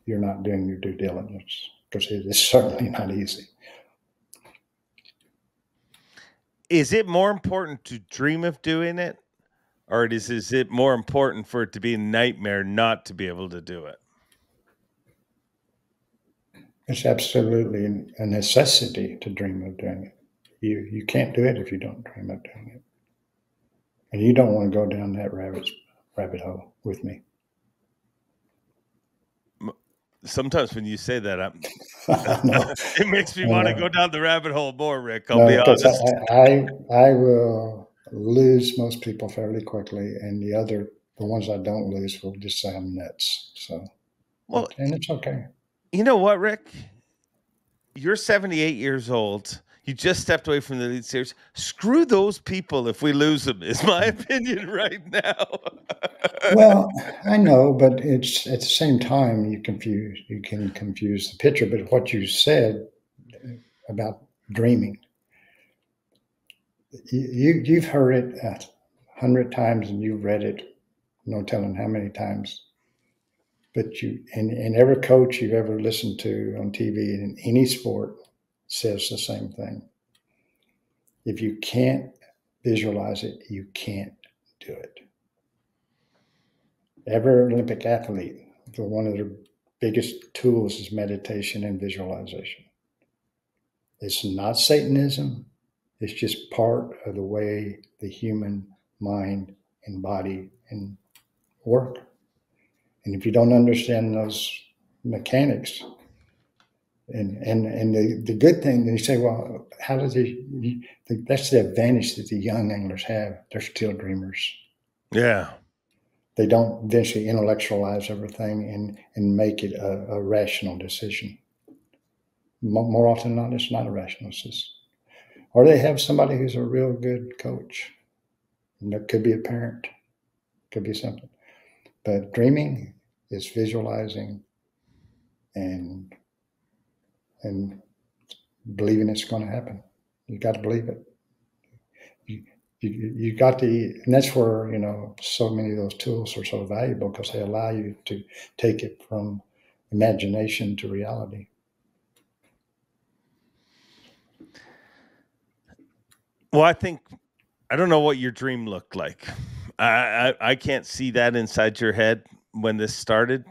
your due diligence, because it is certainly not easy. Is it more important to dream of doing it, or is it more important for it to be a nightmare not to be able to do it? It's absolutely a necessity to dream of doing it. You can't do it if you don't dream of doing it. And you don't want to go down that rabbit hole with me. Sometimes when you say that, it makes me want to go down the rabbit hole more, Rick. I'll be honest. I will lose most people fairly quickly, and the ones I don't lose will just say I'm nuts. So, and it's okay. You know what, Rick? You're 78 years old. He just stepped away from the Elite Series. Screw those people if we lose him, is my opinion right now. Well, I know, but it's at the same time you can confuse the picture. But what you said about dreaming, you've heard it 100 times and you've read it, no telling how many times. But and every coach you've ever listened to on TV in any sport says the same thing. If you can't visualize it, you can't do it. Every Olympic athlete, one of their biggest tools is meditation and visualization. It's not Satanism. It's just part of the way the human mind and body and work. And if you don't understand those mechanics, and the good thing, you say, well, how does that's the advantage that the young anglers have. They're still dreamers. Yeah. They don't eventually intellectualize everything and make it a rational decision. More often than not, it's not a rational decision. Or they have somebody who's a real good coach. And that could be a parent, could be something. But dreaming is visualizing and believing it's going to happen. You got to believe it. You got to, and that's where, so many of those tools are so valuable because they allow you to take it from imagination to reality. Well, I don't know what your dream looked like. I can't see that inside your head when this started,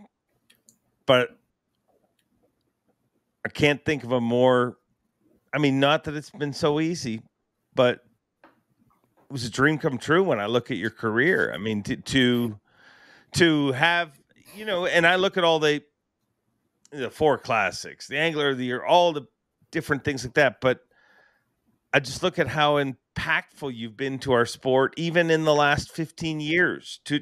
but I can't think of a more, not that it's been so easy, but it was a dream come true when I look at your career. To have, and I look at all the 4 classics, the Angler of the Year, all the different things like that, but I just look at how impactful you've been to our sport, even in the last 15 years, to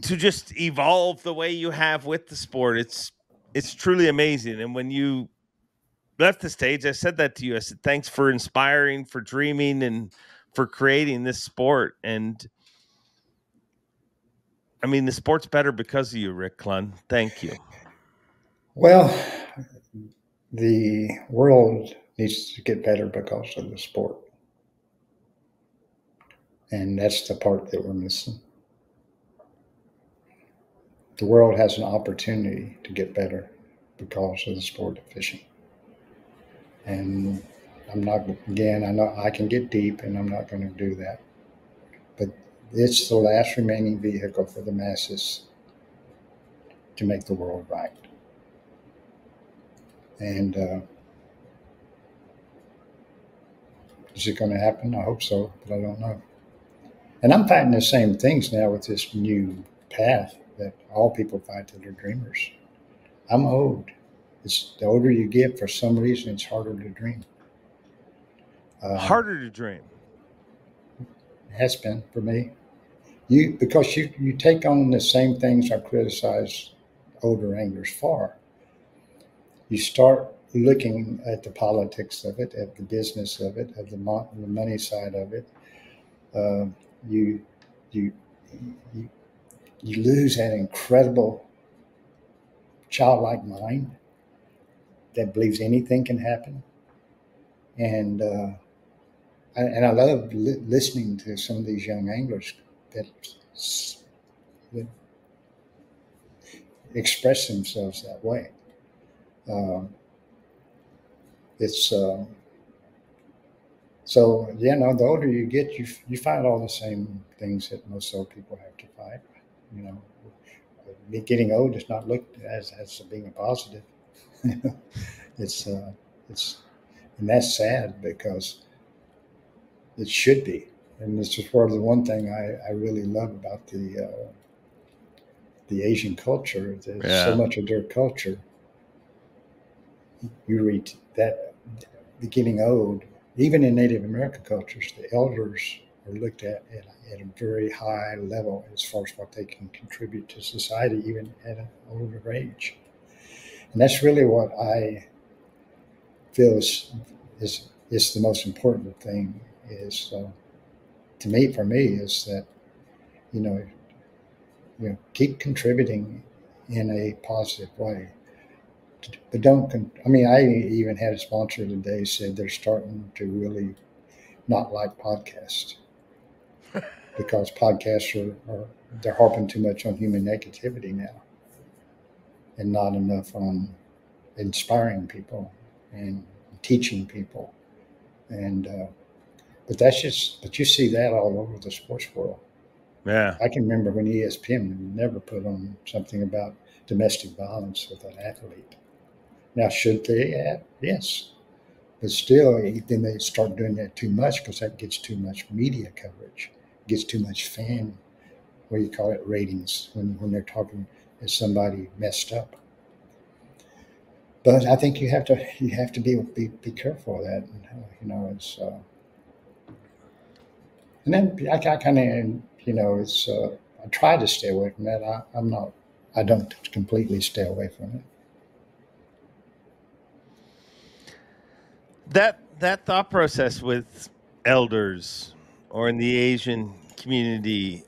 just evolve the way you have with the sport. It's truly amazing. And when you left the stage, I said that to you. I said, thanks for inspiring, for dreaming, and for creating this sport. And the sport's better because of you, Rick Clunn. Thank you. Well, the world needs to get better because of the sport. And that's the part that we're missing. The world has an opportunity to get better because of the sport of fishing. And I know I can get deep and I'm not going to do that. But it's the last remaining vehicle for the masses to make the world right. And is it going to happen? I hope so, but I don't know. And I'm fighting the same things now with this new path that all people fight that are dreamers. I'm old. It's the older you get, for some reason, it's harder to dream. Harder to dream. It has been for me. Because you take on the same things I criticize older anglers for. You start looking at the politics of it, at the business of it, at the money side of it. You lose that incredible childlike mind that believes anything can happen. And I love listening to some of these young anglers that express themselves that way. The older you get, you fight all the same things that most old people have to fight. Getting old is not looked as being a positive. And that's sad because it should be. And this is part of the one thing I really love about the Asian culture. So much of their culture, you read that getting old, even in Native American cultures, the elders are looked at a very high level as far as what they can contribute to society, even at an older age. And that's really what I feel is the most important thing is to me, for me, is that you know keep contributing in a positive way. But don't. I mean, I even had a sponsor today said they're starting to really not like podcasts because podcasts are they're harping too much on human negativity now, and not enough on inspiring people and teaching people. And but you see that all over the sports world. Yeah. I can remember when ESPN never put on something about domestic violence with an athlete. Now, should they have? Yes. But still, then they start doing that too much because that gets too much media coverage, gets too much fan, what do you call it, ratings when they're talking as somebody messed up. But I think you have to be careful of that. It's and then I kind of it's I try to stay away from that. I'm not. I don't completely stay away from it. That thought process with elders or in the Asian community,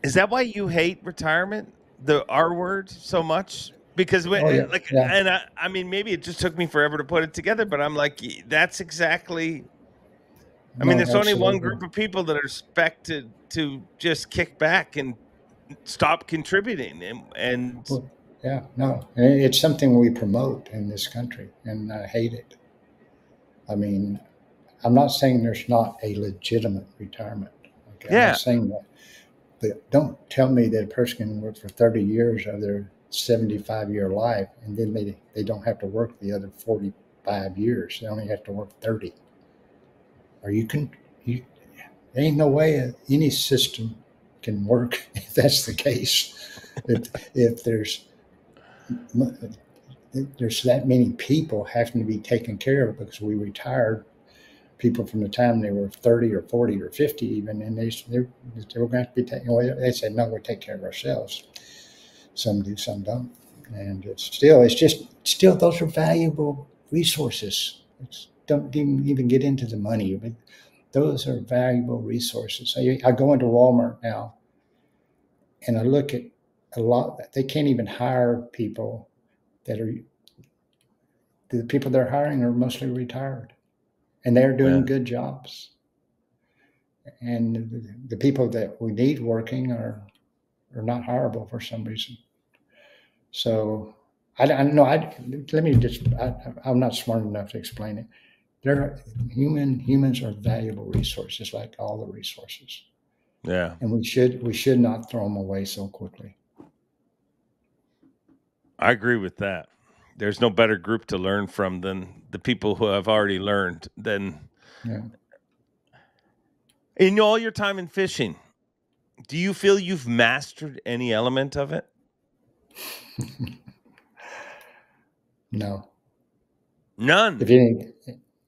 is that why you hate retirement, the R word, so much? Because Oh yeah, yeah. and I mean, maybe it just took me forever to put it together, but I'm like, that's exactly. I mean, No, there's only one absolutely. group of people that are expected to just kick back and stop contributing, and Well, yeah, no, and it's something we promote in this country, and I hate it. I mean, I'm not saying there's not a legitimate retirement. Okay, I'm not yeah, saying that, but don't tell me that a person can work for 30 years of their 75-year life, and then they don't have to work the other 45 years. They only have to work 30. Or you there ain't no way any system can work if that's the case. If there's that many people having to be taken care of because we retired people from the time they were 30 or 40 or 50 even, and they were going to have to be taken away. They said, no, we'll take care of ourselves. Some do, some don't. And it's still those are valuable resources. Don't even get into the money, but those are valuable resources. I go into Walmart now and I look at a lot. They can't even hire people that are the people they're hiring are mostly retired, and they're doing yeah. good jobs. And the people that we need working are not hireable for some reason. So I don't know. Let me just. I'm not smart enough to explain it. Humans are valuable resources, like all the resources, Yeah. and we should not throw them away so quickly. I agree with that. There's no better group to learn from than the people who have already learned. Than Yeah. in all your time in fishing, do you feel you've mastered any element of it? No. None. If you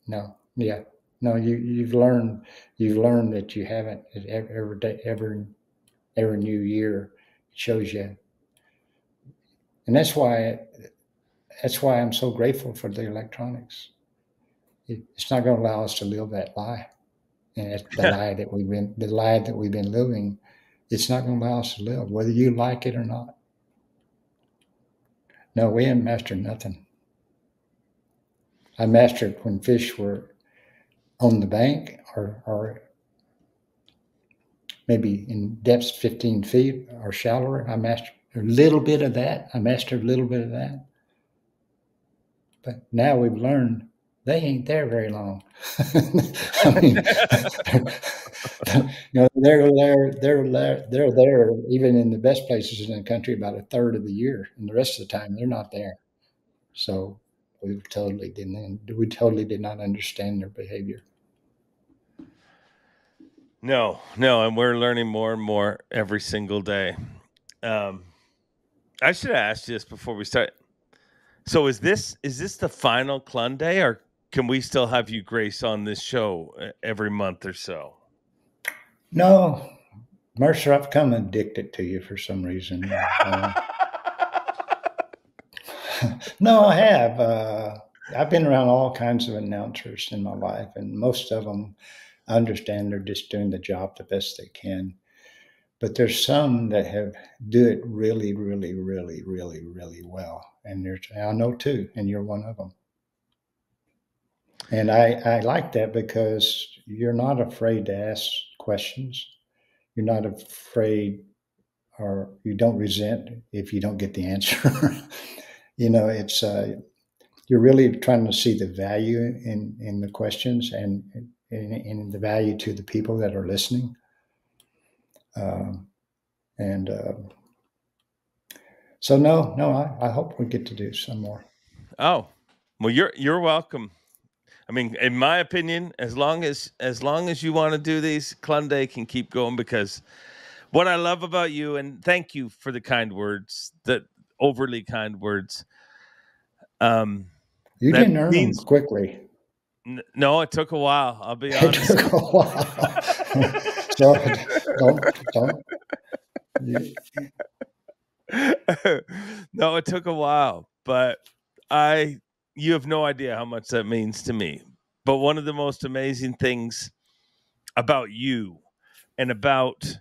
no, yeah, no, you've learned that you haven't every day, every new year shows you, and that's why I'm so grateful for the electronics. It's not going to allow us to live that lie, and it's the lie that we've been living. It's not going to allow us to live, whether you like it or not. No, we haven't mastered nothing. I mastered when fish were on the bank or maybe in depths 15 feet or shallower. I mastered a little bit of that. But now we've learned they ain't there very long. I mean, they're there even in the best places in the country about a third of the year, and the rest of the time they're not there. So we totally did not understand their behavior. No, and we're learning more and more every single day. Um, I should have asked you this before we start. So is this the final Clunn day, or can we still have you grace on this show every month or so? No, Mercer, I've come addicted to you for some reason. No, I have. I've been around all kinds of announcers in my life, and most of them I understand they're just doing the job the best they can. But there's some that have do it really, really, really, really, really well, and there's I know two, and you're one of them. And I like that because you're not afraid to ask questions. You're not afraid, or you don't resent if you don't get the answer. It's you're really trying to see the value in the questions and in the value to the people that are listening. And So I hope we get to do some more. Oh, well, you're welcome. I mean, in my opinion, as long as you want to do these, Clunn Day can keep going, because what I love about you, and thank you for the kind words, the overly kind words. You That didn't earn them means quickly. No, it took a while. I'll be It honest. took a while. So don't. You, No, it took a while, but you have no idea how much that means to me. But one of the most amazing things about you and about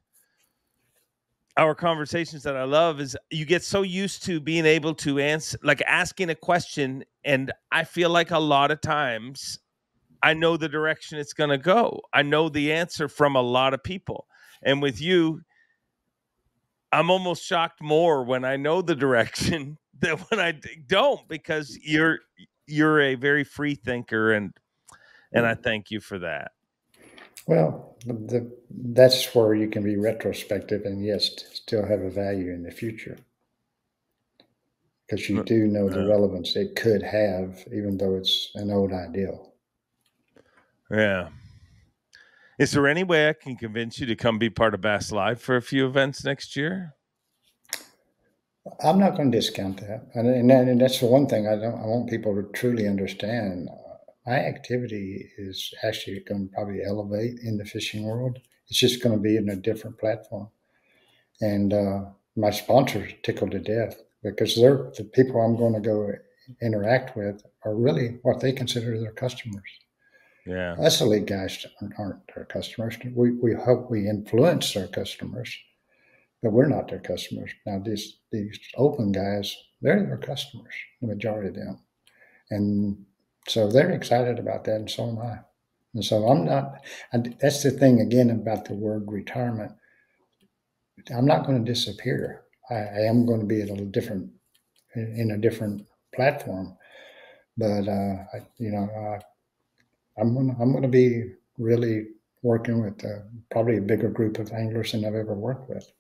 our conversations that I love is you get so used to being able to answer, like asking a question. And I feel like a lot of times I know the direction it's going to go. I know the answer from a lot of people. And with you, I'm almost shocked more when I know the direction than when I don't, because you're a very free thinker, and I thank you for that. well, that's where you can be retrospective and yes, still have a value in the future because you do know the relevance it could have, even though it's an old ideal. Yeah. Is there any way I can convince you to come be part of Bass Live for a few events next year? I'm not going to discount that, and that's the one thing I want people to truly understand. My activity is actually going to probably elevate in the fishing world. It's just going to be in a different platform, and my sponsors tickled to death because they're the people I'm going to go interact with are really what they consider their customers. Yeah. Us elite guys aren't their customers. We hope we influence their customers, but we're not their customers. Now, these open guys, they're their customers, the majority of them. And so they're excited about that, and so am I. And so I'm not, that's the thing again about the word retirement. I'm not going to disappear. I am going to be at a different, in a different platform. But, I'm going to be really working with probably a bigger group of anglers than I've ever worked with.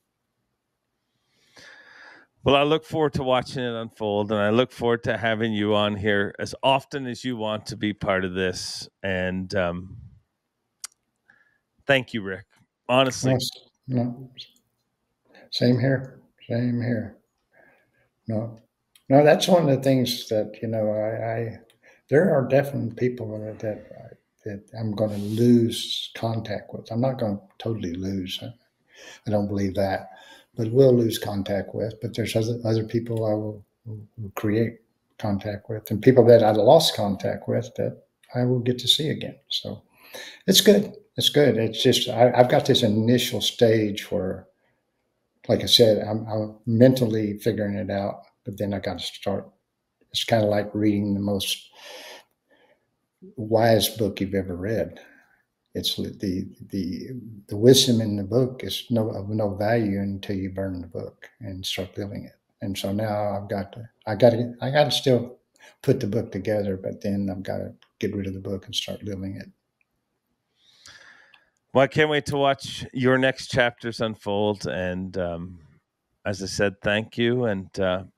Well, I look forward to watching it unfold, and I look forward to having you on here as often as you want to be part of this. And thank you, Rick. Honestly. No, same here. Same here. No, no, that's one of the things that I there are definitely people that I'm going to lose contact with. I'm not going to totally lose. I don't believe that, but we'll lose contact with. But there's other people I will create contact with, and people that I lost contact with that I will get to see again. So it's good. It's good. It's just I've got this initial stage where, like I said, I'm mentally figuring it out, but then I got to start. It's kind of like reading the most wise book you've ever read. It's the wisdom in the book is of no value until you burn the book and start living it. And so now I got to still put the book together, but then I've got to get rid of the book and start living it. Well, I can't wait to watch your next chapters unfold. And as I said, thank you, and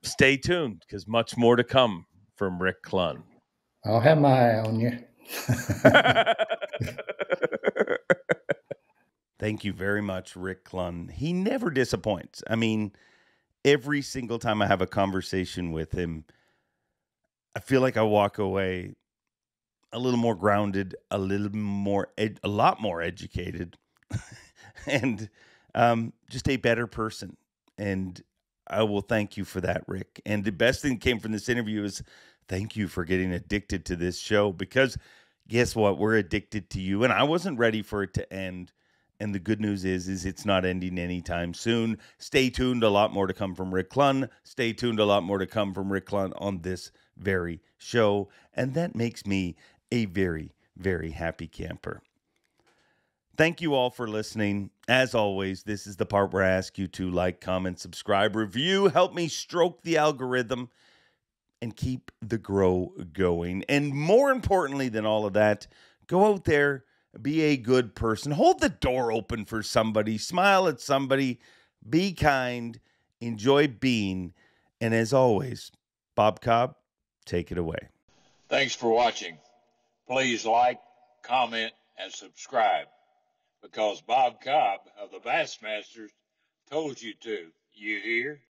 stay tuned because much more to come from Rick Clunn. I'll have my eye on you. Thank you very much, Rick Clunn. He never disappoints. I mean, every single time I have a conversation with him, I feel like I walk away a little more grounded, a lot more educated, and just a better person. And I will thank you for that, Rick. And the best thing that came from this interview is thank you for getting addicted to this show, because guess what? We're addicted to you, and I wasn't ready for it to end. And the good news is it's not ending anytime soon. Stay tuned. A lot more to come from Rick Clunn. Stay tuned. A lot more to come from Rick Clunn on this very show. And that makes me a very, very happy camper. Thank you all for listening. As always, this is the part where I ask you to like, comment, subscribe, review, help me stroke the algorithm, and keep the grow going. And more importantly than all of that, go out there, be a good person. Hold the door open for somebody. Smile at somebody. Be kind. Enjoy being. And as always, Bob Cobb, take it away. Thanks for watching. Please like, comment, and subscribe, because Bob Cobb of the Bassmasters told you to. You hear?